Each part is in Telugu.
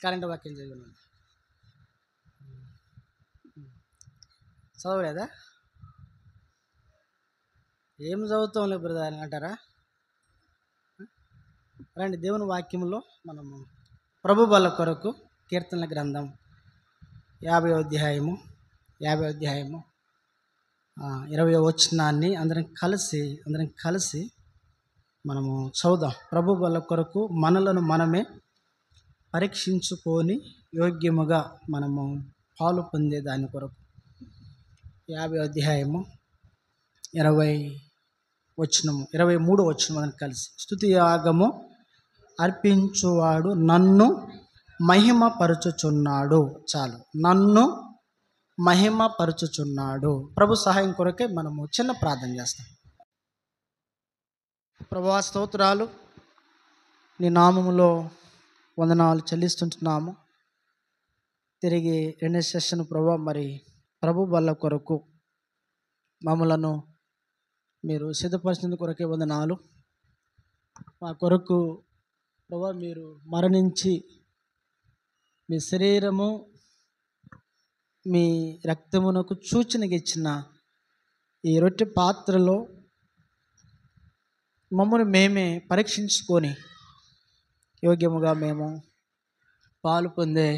కరెంట్ వాక్యం చదివాను. చదవలేదా? ఏం చదువుతాం లేదు బ్రదర్ అంటారా? రండి, దేవుని వాక్యంలో మనము ప్రభు బల కొరకు కీర్తనల గ్రంథం 50వ అధ్యాయము 20వ వచనాన్ని అందరం కలిసి మనము చదువుదాం. ప్రభు బల కొరకు మనలను మనమే పరీక్షించుకొని యోగ్యముగా మనము పాలు పొందే దాని కొరకు 50వ అధ్యాయము 23వ వచనం మనం కలిసి. స్తుతి యాగము అర్పించువాడు నన్ను మహిమపరచుచున్నాడు. చాలు, నన్ను మహిమపరచుచున్నాడు. ప్రభు సహాయం కొరకే మనము చిన్న ప్రార్థన చేస్తాం. ప్రభువా, స్తోత్రాలు, నీ నామములో వందనాలు చెల్లిస్తుంటున్నాము. తిరిగి రెండో సెషన్ ప్రభు, మరి ప్రభు బల్ల కొరకు మమ్మలను మీరు సిద్ధపరిచిన కొరకే వందనాలు. మా కొరకు ప్రభు మీరు మరణించి మీ శరీరము మీ రక్తమునకు సూచనగా ఇచ్చిన ఈ రొట్టె పాత్రలో మమ్మల్ని మేమే పరీక్షించుకొని యోగ్యముగా మేము పాలు పొందే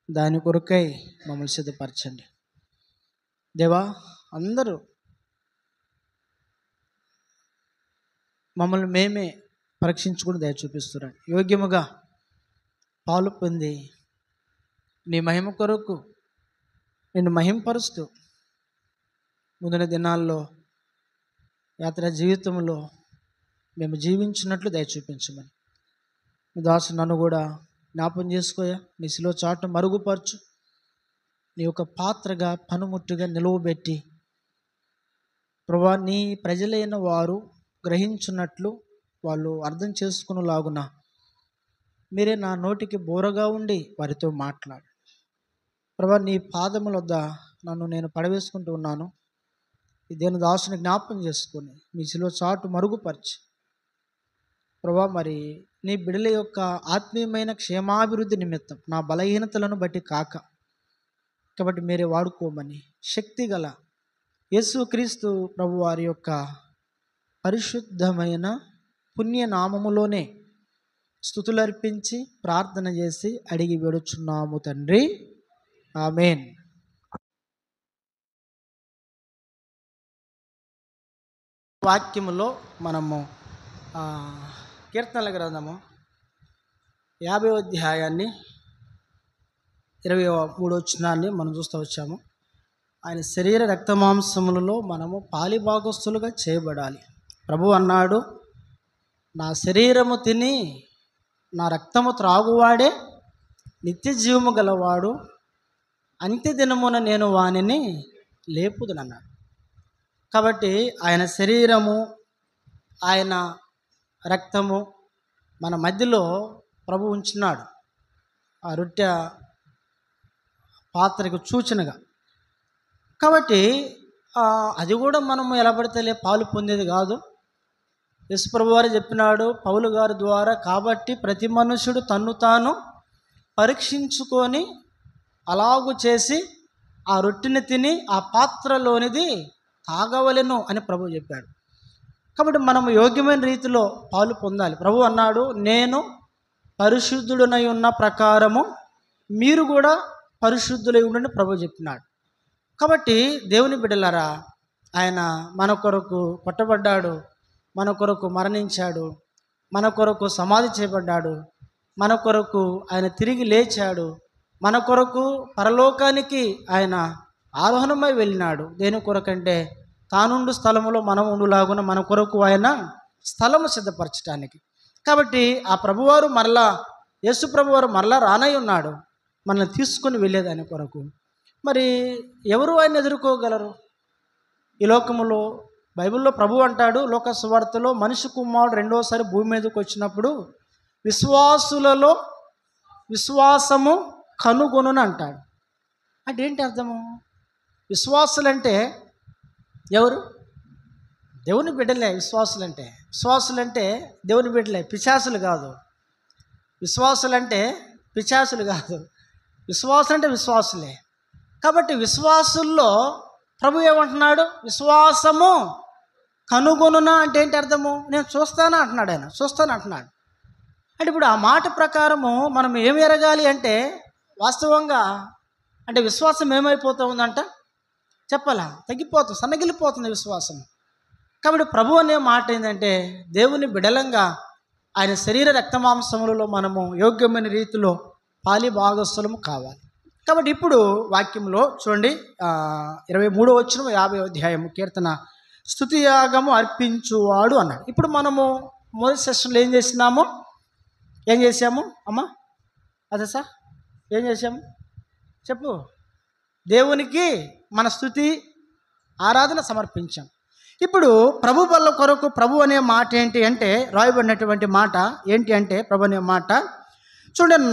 దాని కొరకై మమ్మల్ని సిద్ధపరచండి దేవా. అందరూ మమ్మల్ని మేమే పరీక్షించుకుని దయ చూపిస్తున్నాడు. యోగ్యముగా పాలు పొంది నీ మహిమ కొరకు నిన్ను మహింపరుస్తూ ముందున దినాల్లో యాత్ర జీవితంలో మేము జీవించినట్లు దయ చూపించమని మీ దాసు నన్ను కూడా జ్ఞాపం చేసుకోయా. నీ శిలువ చాటు మరుగుపరచు. నీ యొక్క పాత్రగా పనుముట్టుగా నిలువబెట్టి ప్రభువా, నీ ప్రజలైన వారు గ్రహించున్నట్లు వాళ్ళు అర్థం చేసుకునేలాగున మీరే నా నోటికి బోరగా ఉండి వారితో మాట్లాడు ప్రభువా. నీ పాదముల వద్ద నన్ను నేను పడవేసుకుంటూ ఉన్నాను. ఈ దేని దాసుని జ్ఞాపం చేసుకొని మీ శిలువ చాటు మరుగుపరిచి ప్రభువా, మరి నీ బిడ్డల యొక్క ఆత్మీయమైన క్షేమాభివృద్ధి నిమిత్తం నా బలహీనతలను బట్టి కాక కాబట్టి మీరే వాడుకోమని శక్తి గల యేసుక్రీస్తు ప్రభు వారి యొక్క పరిశుద్ధమైన పుణ్యనామములోనే స్తుతులర్పించి ప్రార్థన చేసి అడిగి వేడుచున్నాము తండ్రి, ఆమేన్. వాక్యములో మనము కీర్తనల గ్రంథము 50వ అధ్యాయాన్ని 23వ వచనాన్ని మనం చూస్తూ వచ్చాము. ఆయన శరీర రక్తమాంసములలో మనము పాలిభాగస్తులుగా చేయబడాలి. ప్రభు అన్నాడు, నా శరీరము తిని నా రక్తము త్రాగువాడే నిత్య జీవము గలవాడు, అంత్యదినమున నేను వానిని లేపుదునన్నాడు. కాబట్టి ఆయన శరీరము ఆయన రక్తము మన మధ్యలో ప్రభు ఉంచున్నాడు. ఆ రొట్టె పాత్రకు సూచనగా. కాబట్టి అది కూడా మనము ఎలా పడితే పాలు పొందేది కాదు. యేసుప్రభు వారు చెప్పినాడు పౌలు గారి ద్వారా, కాబట్టి ప్రతి మనుషుడు తన్ను తాను పరీక్షించుకొని అలాగు చేసి ఆ రొట్టెని తిని ఆ పాత్రలోనిది తాగవలెను అని ప్రభు చెప్పాడు. కాబట్టి మనము యోగ్యమైన రీతిలో పాలు పొందాలి. ప్రభు అన్నాడు, నేను పరిశుద్ధుడనై ఉన్న ప్రకారము మీరు కూడా పరిశుద్ధులై ఉండండి ప్రభు చెప్పినాడు. కాబట్టి దేవుని బిడ్డలారా, ఆయన మన కొరకు కొట్టబడ్డాడు, మన కొరకు మరణించాడు, మన కొరకు సమాధి చేయబడ్డాడు, మన కొరకు ఆయన తిరిగి లేచాడు, మన కొరకు పరలోకానికి ఆయన ఆరోహణమై వెళ్ళినాడు. దేని కొరకంటే తానుండు స్థలములో మనం ఉండులాగున మన కొరకు ఆయన స్థలము సిద్ధపరచడానికి. కాబట్టి ఆ ప్రభువారు మరలా, యేసు ప్రభువారు మరలా రానై ఉన్నాడు మనల్ని తీసుకొని వెళ్ళేదాని కొరకు. మరి ఎవరు ఆయన ఎదుర్కోగలరు ఈ లోకములో? బైబిల్లో ప్రభు అంటాడు లోక సువార్తలో, మనిషి కుమారుడు రెండోసారి భూమి మీదకి వచ్చినప్పుడు విశ్వాసులలో విశ్వాసము కనుగొనుని అంటాడు. అంటే ఏంటి అర్థము? విశ్వాసులంటే ఎవరు? దేవుని బిడ్డలే విశ్వాసులంటే దేవుని బిడ్డలే, పిశాసులు కాదు. విశ్వాసులంటే పిశాచులు కాదు. విశ్వాసులు అంటే విశ్వాసులే. కాబట్టి విశ్వాసుల్లో ప్రభు ఏమంటున్నాడు? విశ్వాసము కనుగొనునా అంటే ఏంటి అర్థము? నేను చూస్తానా అంటున్నాడు. ఆయన చూస్తాను అంటున్నాడు. అంటే ఇప్పుడు ఆ మాట ప్రకారము మనం ఏమి ఎరగాలి అంటే వాస్తవంగా అంటే విశ్వాసం ఏమైపోతూ ఉందంట చెప్పాలా? తగ్గిపోతుంది, సన్నగిల్లిపోతుంది విశ్వాసం. కాబట్టి ప్రభు అనే మాట ఏంటంటే దేవుని బిడలంగా ఆయన శరీర రక్తమాంసములలో మనము యోగ్యమైన రీతిలో పాలి భాగస్థలము కావాలి. కాబట్టి ఇప్పుడు వాక్యంలో చూడండి 23వ వచనం 50వ అధ్యాయము కీర్తన, స్తుతియాగము అర్పించువాడు అన్నాడు. ఇప్పుడు మనము మొదటి సెషన్లో ఏం చేసాము అమ్మా? అదే సార్ ఏం చేసాము చెప్పు. దేవునికి మన స్తుతి ఆరాధన సమర్పించాం. ఇప్పుడు ప్రభు వల్ల కొరకు ప్రభు అనే మాట ఏంటి అంటే రాయబడినటువంటి మాట ఏంటి అంటే ప్రభు అనే మాట చూడండి,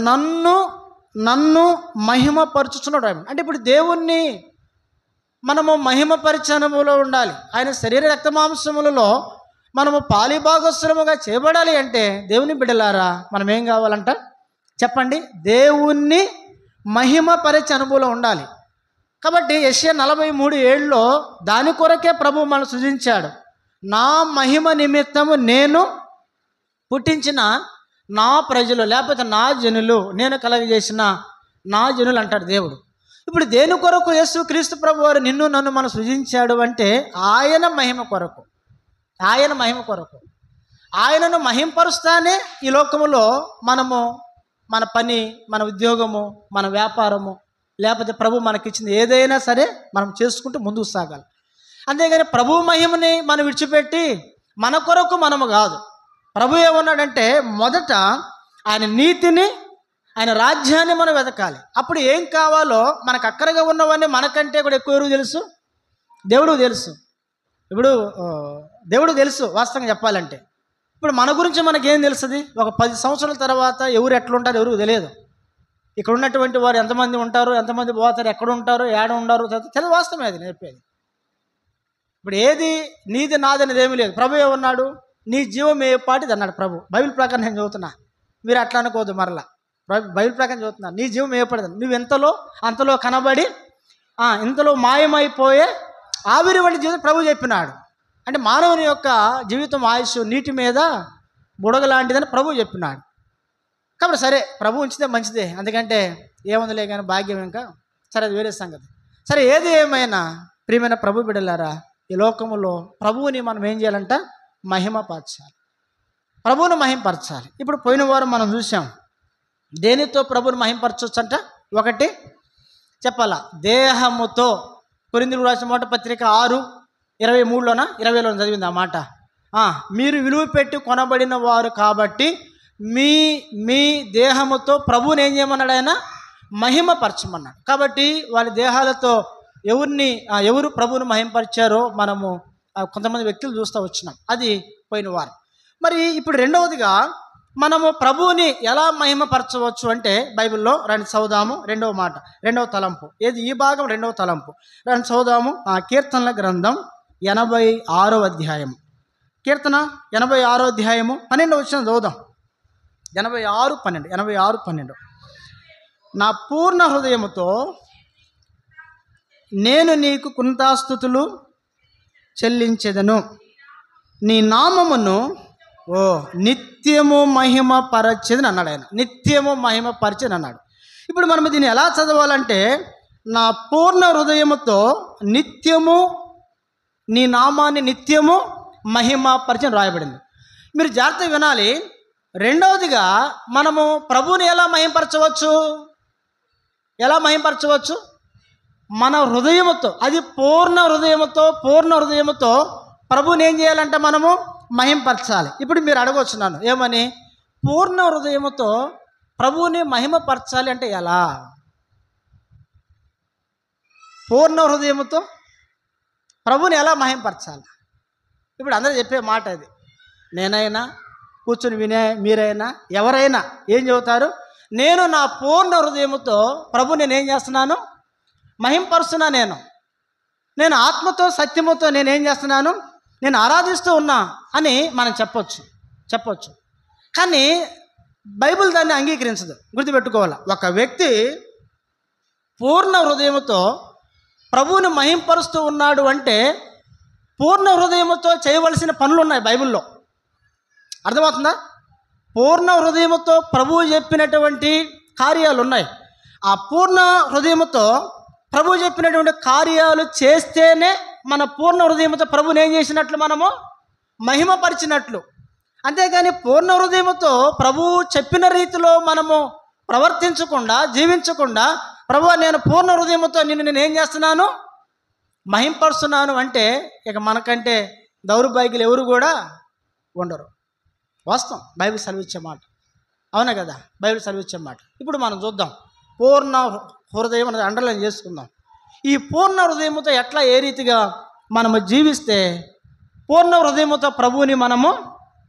నన్ను మహిమపరచుచున్నాడు. అంటే ఇప్పుడు దేవుణ్ణి మనము మహిమపరిచనములో ఉండాలి. ఆయన శరీర రక్తమాంసములలో మనము పాలిభాగస్వరముగా చేయబడాలి అంటే దేవుని బిడ్డలారా మనం ఏం కావాలంట చెప్పండి? దేవుణ్ణి మహిమపరిచే అనుభవంలో ఉండాలి. కాబట్టి యెషయా 43:7 దాని కొరకే ప్రభు మనం సృజించాడు. నా మహిమ నిమిత్తము నేను పుట్టించిన నా ప్రజలు, లేకపోతే నా జనులు, నేను కలగజేసిన నా జనులు అంటాడు దేవుడు. ఇప్పుడు దేని కొరకు యేసు క్రీస్తు ప్రభు వారు నిన్ను నన్ను మనం సృజించాడు అంటే ఆయన మహిమ కొరకు. ఆయనను మహింపరుస్తానే ఈ లోకములో మనము మన పని, మన ఉద్యోగము, మన వ్యాపారము, లేకపోతే ప్రభు మనకిచ్చింది ఏదైనా సరే మనం చేసుకుంటూ ముందుకు సాగాలి. అంతేగాని ప్రభు మహిమని మనం విడిచిపెట్టి మన కొరకు మనము కాదు. ప్రభు ఏమన్నాడంటే మొదట ఆయన నీతిని, ఆయన రాజ్యాన్ని మనం వెతకాలి. అప్పుడు ఏం కావాలో మనకు అక్కరగా ఉన్నవన్నీ మనకంటే కూడా ఎక్కువ తెలుసు, దేవుడు తెలుసు. ఇప్పుడు దేవుడు తెలుసు వాస్తవంగా చెప్పాలంటే. ఇప్పుడు మన గురించి మనకేం తెలుస్తుంది? ఒక 10 సంవత్సరాల తర్వాత ఎవరు ఎట్లుంటారు ఎవరు తెలియదు. ఇక్కడ ఉన్నటువంటి వారు ఎంతమంది ఉంటారు, ఎంతమంది పోతారు, ఎక్కడ ఉంటారు, ఏడ ఉండరు తెలియదు. వాస్తవమే అది నేర్పేది. ఇప్పుడు ఏది నీది నాది అనేది ఏమీ లేదు. ప్రభు ఏమన్నాడు? నీ జీవం ఏ పాటిది అన్నాడు ప్రభు. బైబిల్ ప్రకారం నేను చదువుతున్నా, మీరు అట్లా అనుకోవద్దు. మరలా బైబిల్ ప్రకారం చదువుతున్నా. నీ జీవం ఏ పడిది, నువ్వు ఎంతలో అంతలో కనబడి ఇంతలో మాయమైపోయే ఆవిరి వంటి జీవితం ప్రభు చెప్పినాడు. అంటే మానవుని యొక్క జీవితం ఆయుష్ నీటి మీద బుడగ లాంటిదని ప్రభు చెప్పినాడు. కాబట్టి సరే ప్రభు ఉంచితే మంచిదే, అందుకంటే ఏముందిలే కానీ భాగ్యం ఇంకా సరే అది వేరే సంగతి. సరే ఏది ఏమైనా ప్రియమైన ప్రభు బిడ్డలారా, ఈ లోకములో ప్రభువుని మనం ఏం చేయాలంట? మహిమపరచాలి, ప్రభువును మహిమపరచాలి. ఇప్పుడు పోయిన వారం మనం చూసాం దేనితో ప్రభువును మహిమపరచవచ్చు అంట. ఒకటి చెప్పాలా? దేహముతో. కొరింథీయులకు రాసిన మొదటి పత్రిక 6:23 20 చదివింది ఆ మాట. మీరు విలువ పెట్టి కొనబడిన వారు కాబట్టి మీ దేహముతో ప్రభువుని ఏం చేయమన్నాడు? ఆయన మహిమపరచమన్నాడు. కాబట్టి వాళ్ళ దేహాలతో ఎవరు ప్రభువును మహిమపరిచారో మనము కొంతమంది వ్యక్తులు చూస్తూ వచ్చినాం. అది పోయిన వారు. మరి ఇప్పుడు రెండవదిగా మనము ప్రభువుని ఎలా మహిమపరచవచ్చు అంటే బైబిల్లో రండి చదువుదాము. రెండవ తలంపు ఏది? ఈ భాగం రెండవ తలంపు రండి చదువుదాము. కీర్తనల గ్రంథం 86వ అధ్యాయము. కీర్తన 86వ అధ్యాయము 12వ వచనం చదువుదాం. 86:12 నా పూర్ణ హృదయముతో నేను నీకు కృతజ్ఞతాస్తుతులు చెల్లించెదను, నీ నామమును నిత్యము మహిమపరచెదను అన్నాడు. ఆయన నిత్యము మహిమపరచెదను అన్నాడు. ఇప్పుడు మనం దీన్ని ఎలా చదవాలంటే నా పూర్ణ హృదయముతో నిత్యము నీ నామాన్ని నిత్యము మహిమపరచెదను రాయబడింది. మీరు జాగ్రత్తగా వినాలి. రెండవదిగా మనము ప్రభువుని ఎలా మహిమపరచవచ్చు? మన హృదయముతో, అది పూర్ణ హృదయముతో ప్రభువుని ఏం చేయాలంటే మనము మహిమపరచాలి. ఇప్పుడు మీరు అడగవచ్చు నన్ను ఏమని? పూర్ణ హృదయముతో ప్రభువుని మహిమపరచాలి అంటే ఎలా? పూర్ణ హృదయముతో ప్రభువుని ఎలా మహిమపరచాలి? ఇప్పుడు అందరూ చెప్పే మాట అది. నేనైనా కూర్చొని వినే మీరైనా ఎవరైనా ఏం చెబుతారు? నేను నా పూర్ణ హృదయముతో ప్రభు నేనేం చేస్తున్నాను? మహింపరుస్తున్నా. నేను ఆత్మతో సత్యముతో నేనేం చేస్తున్నాను? నేను ఆరాధిస్తూ ఉన్నా అని మనం చెప్పొచ్చు. కానీ బైబిల్ దాన్ని అంగీకరించదు. గుర్తుపెట్టుకోవాలి. ఒక వ్యక్తి పూర్ణ హృదయంతో ప్రభువుని మహింపరుస్తూ ఉన్నాడు అంటే పూర్ణ హృదయంతో చేయవలసిన పనులు ఉన్నాయి బైబిల్లో. అర్థమవుతుందా? పూర్ణ హృదయంతో ప్రభువు చెప్పినటువంటి కార్యాలు ఉన్నాయి. ఆ పూర్ణ హృదయంతో ప్రభువు చెప్పినటువంటి కార్యాలు చేస్తేనే మన పూర్ణ హృదయంతో ప్రభువుని ఏం చేసినట్లు, మనము మహిమపరిచినట్లు. అంతేగాని పూర్ణ హృదయంతో ప్రభువు చెప్పిన రీతిలో మనము ప్రవర్తించకుండా, జీవించకుండా, ప్రభువా నేను పూర్ణ హృదయంతో నేను ఏం చేస్తున్నాను, మహింపరుస్తున్నాను అంటే ఇక మనకంటే దౌర్భాగ్యులు ఎవరు కూడా ఉండరు. వాస్తవం, బైబిల్ సెలవిచ్చే మాట. అవునా కదా? బైబిల్ సెలవిచ్చే మాట. ఇప్పుడు మనం చూద్దాం. పూర్ణ హృదయం అనేది అండర్లైన్ చేసుకుందాం. ఈ పూర్ణ హృదయంతో ఎట్లా, ఏ రీతిగా మనము జీవిస్తే పూర్ణ హృదయంతో ప్రభువుని మనము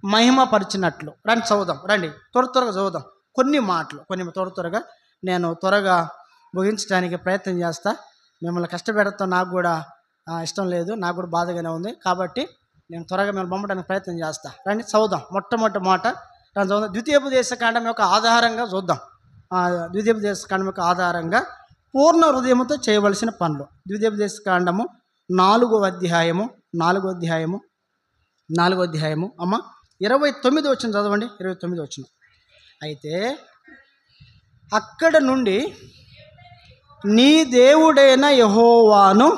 మహిమపరిచినట్లు. రండి చదువుదాం. రండి త్వరగా చదువుదాం. కొన్ని మాటలు, కొన్ని త్వరగా నేను త్వరగా ముగించడానికి ప్రయత్నం చేస్తా. మిమ్మల్ని కష్టపెడతాం నాకు కూడా ఇష్టం లేదు, నాకు కూడా బాధగానే ఉంది. కాబట్టి నేను త్వరగా మిమ్మల్ని పంపడానికి ప్రయత్నం చేస్తా. రండి చదువుదాం. మొట్టమొదటి మాట దాన్ని చదువుదాం. ద్వితీయోపదేశకాండం యొక్క ఆధారంగా చూద్దాం. ద్వితీయోపదేశకాండం యొక్క ఆధారంగా పూర్ణ హృదయంతో చేయవలసిన పనులు. ద్వితీయోపదేశకాండము 4వ అధ్యాయము అమ్మ 29 వచ్చిన చదవండి. 29 వచ్చిన. అయితే అక్కడ నుండి నీ దేవుడైన యెహోవాను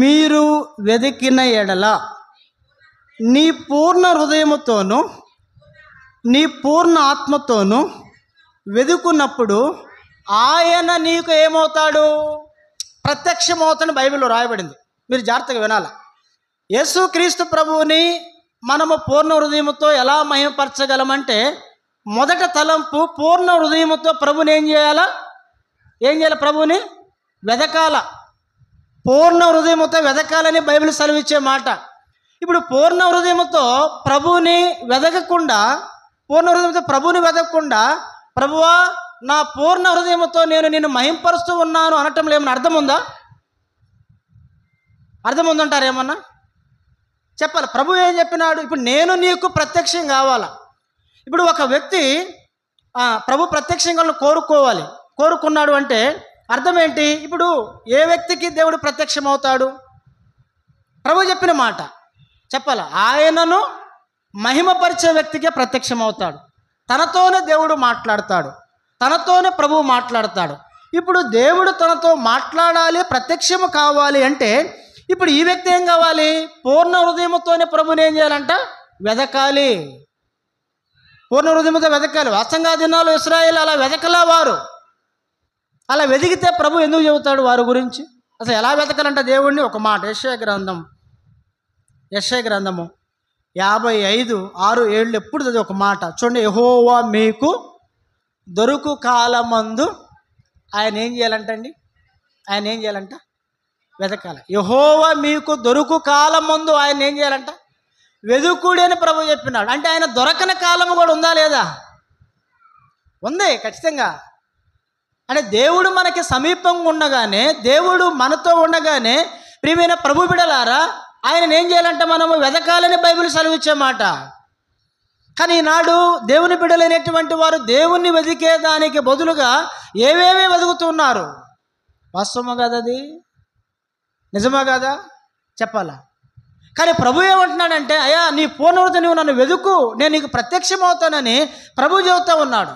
మీరు వెదికిన ఎడల నీ పూర్ణ హృదయముతోనూ నీ పూర్ణ ఆత్మతోనూ వెదుకున్నప్పుడు ఆయన నీకు ఏమవుతాడు, ప్రత్యక్షమవుతాడని బైబిల్లో రాయబడింది. మీరు జాగ్రత్తగా వినాలి. యేసుక్రీస్తు ప్రభువుని మనము పూర్ణ హృదయముతో ఎలా మహిమపరచగలమంటే మొదట తలంపు పూర్ణ హృదయముతో ప్రభుని ఏం చేయాలి? ప్రభువుని వెదకాల. పూర్ణ హృదయముతో వెదకాలని బైబిల్ సెలవిచ్చే మాట. ఇప్పుడు పూర్ణ హృదయముతో ప్రభువుని వెదకకుండా, పూర్ణ హృదయంతో ప్రభువుని వెదకకుండా, ప్రభువా నా పూర్ణ హృదయముతో నేను నిన్ను మహింపరుస్తూ ఉన్నాను అనటంలో ఏమన్నా అర్థం ఉందా? అర్థం ఉందంటారు ఏమన్నా? చెప్పాలి. ప్రభు ఏం చెప్పినాడు? ఇప్పుడు నేను నీకు ప్రత్యక్షం కావాలా. ఇప్పుడు ఒక వ్యక్తి ప్రభు ప్రత్యక్షంగా కోరుకున్నాడు అంటే అర్థం ఏంటి? ఇప్పుడు ఏ వ్యక్తికి దేవుడు ప్రత్యక్షం అవుతాడు? ప్రభు చెప్పిన మాట చెప్పాలా. ఆయనను మహిమపరిచే వ్యక్తికే ప్రత్యక్షం అవుతాడు. తనతోనే దేవుడు మాట్లాడతాడు, తనతోనే ప్రభువు మాట్లాడతాడు. ఇప్పుడు దేవుడు తనతో మాట్లాడాలి, ప్రత్యక్షము కావాలి అంటే ఇప్పుడు ఈ వ్యక్తి ఏం కావాలి? పూర్ణ హృదయంతోనే ప్రభుని ఏం చేయాలంట? వెదకాలి. పూర్ణ హృదయంతో వెదకాలి. వాస్తవంగా దినాలు ఇశ్రాయేలు అలా వెదకలా. వారు అలా వెదిగితే ప్రభు ఎందుకు చెబుతాడు వారి గురించి? అసలు ఎలా వెతకాలంట దేవుడిని? ఒక మాట యెషయా గ్రంథము 55:6-7 ఎప్పుడు చదివి ఒక మాట చూడండి. యెహోవా మీకు దొరుకు కాలమందు ఆయన ఏం చేయాలంటండి? ఆయన ఏం చేయాలంట? వెతకాలి. యెహోవా మీకు దొరుకు కాలమందు ఆయన ఏం చేయాలంట? వెదుకుడి అని ప్రభు చెప్పినాడు. అంటే ఆయన దొరకని కాలము కూడా ఉందా లేదా? ఉంది, ఖచ్చితంగా. అంటే దేవుడు మనకి సమీపంగా ఉండగానే, దేవుడు మనతో ఉండగానే ప్రియమైన ప్రభు బిడలారా ఆయన ఏం చేయాలంటే మనము వెదకాలని బైబిల్ సెలవిచ్చే మాట. కానీ ఈనాడు దేవుని బిడలైనటువంటి వారు దేవుణ్ణి వెదికేదానికి బదులుగా ఏవేవే వెతుకుతున్నారు. వాస్తవమా కదా? అది నిజమా కదా? చెప్పాలా. కానీ ప్రభు ఏమంటున్నాడంటే అయ్యా నీ పూర్ణవృత నువ్వు నన్ను వెదుకు, నేను నీకు ప్రత్యక్షమవుతానని ప్రభు చెబుతూ ఉన్నాడు.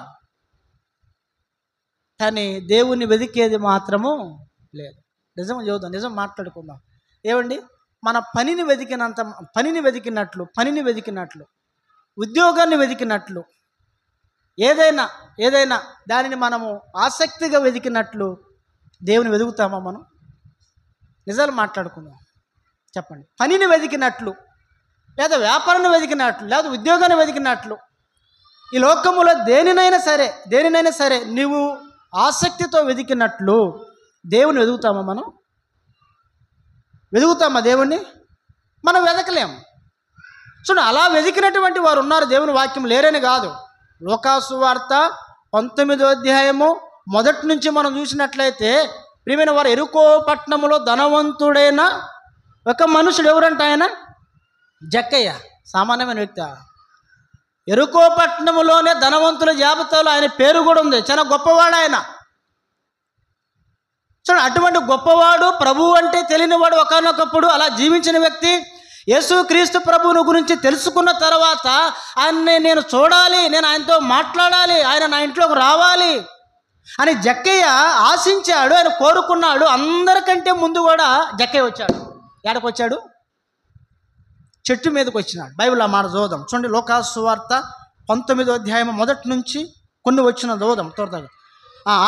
కానీ దేవుణ్ణి వెదికేది మాత్రము లేదు. నిజం చెబుతాం, నిజం మాట్లాడుకుందాం. ఏమండి, మన పనిని వెతికినట్లు ఉద్యోగాన్ని వెతికినట్లు ఏదైనా దానిని మనము ఆసక్తిగా వెతికినట్లు దేవుని వెతుకుతామా మనం? నిజాలు మాట్లాడుకుందాం. చెప్పండి. పనిని వెతికినట్లు, లేదా వ్యాపారాన్ని వెతికినట్లు, లేదా ఉద్యోగాన్ని వెతికినట్లు, ఈ లోకములో దేనినైనా సరే నీవు ఆసక్తితో వెతికినట్లు దేవుని వెతుకుతామా మనం? వెతుకుతామా దేవుణ్ణి? మనం వెతకలేము. చూడండి, అలా వెతికినటువంటి వారు ఉన్నారు. దేవుని వాక్యం లేరని కాదు. లూకాసు వార్త 19వ అధ్యాయము మొదటి నుంచి మనం చూసినట్లయితే ప్రియమైన వారు ఎరుకో పట్టణంలో ధనవంతుడైన ఒక మనుషుడు. ఎవరంట ఆయన? జక్కయ్య. సామాన్యమైన వ్యక్తి. యెరికో పట్టణంలోనే ధనవంతుల జాబితాలో ఆయన పేరు కూడా ఉంది. చాలా గొప్పవాడు ఆయన. చూడండి, అటువంటి గొప్పవాడు, ప్రభువు అంటే తెలియనివాడు, ఒకానొకప్పుడు అలా జీవించిన వ్యక్తి యేసుక్రీస్తు ప్రభువుని గురించి తెలుసుకున్న తర్వాత ఆయన్ని నేను చూడాలి, నేను ఆయనతో మాట్లాడాలి, ఆయన నా ఇంట్లోకి రావాలి అని జక్కయ్య ఆశించాడు, ఆయన కోరుకున్నాడు. అందరికంటే ముందు కూడా జక్కయ్య వచ్చాడు. ఎక్కడికి వచ్చాడు? చెట్టు మీదకి వచ్చినాడు. బైబిల్ ఆ మాట చదువుదాం. చూడండి, లూకాసు సువార్త 19వ అధ్యాయం మొదటి నుంచి కొన్ని వచ్చిన చదువుదాం త్వరగా.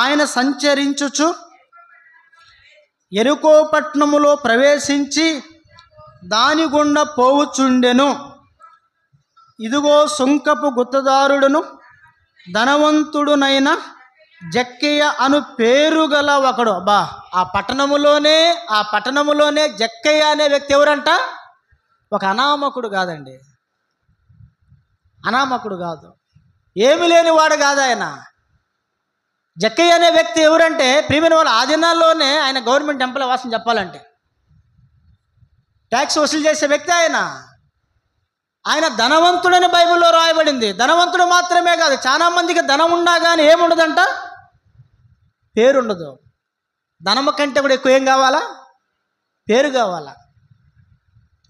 ఆయన సంచరించుచు యెరికో పట్టణములో ప్రవేశించి దాని గుండా పోవుచుండెను. ఇదిగో సుంకపు గుత్తదారుడును ధనవంతుడునైన జక్కయ్య అను పేరు గల ఒకడు. ఆ పట్టణములోనే జక్కయ్య అనే వ్యక్తి ఎవరంట? ఒక అనామకుడు కాదండి, అనామకుడు కాదు, ఏమి లేనివాడు కాదు ఆయన. జక్కయ్య అనే వ్యక్తి ఎవరంటే, ప్రియమైన వాళ్ళు, ఆ దినాల్లోనే ఆయన గవర్నమెంట్ ఎంప్లాయ్ వాసన చెప్పాలంటే ట్యాక్స్ వసూలు చేసే వ్యక్తి ఆయన. ఆయన ధనవంతుడని బైబిల్లో రాయబడింది. ధనవంతుడు మాత్రమే కాదు, చాలా మందికి ధనం ఉన్నా కానీ ఏముండదంట? పేరుండదు. ధనము కంటే కూడా ఎక్కువ ఏం కావాలా? పేరు కావాలా.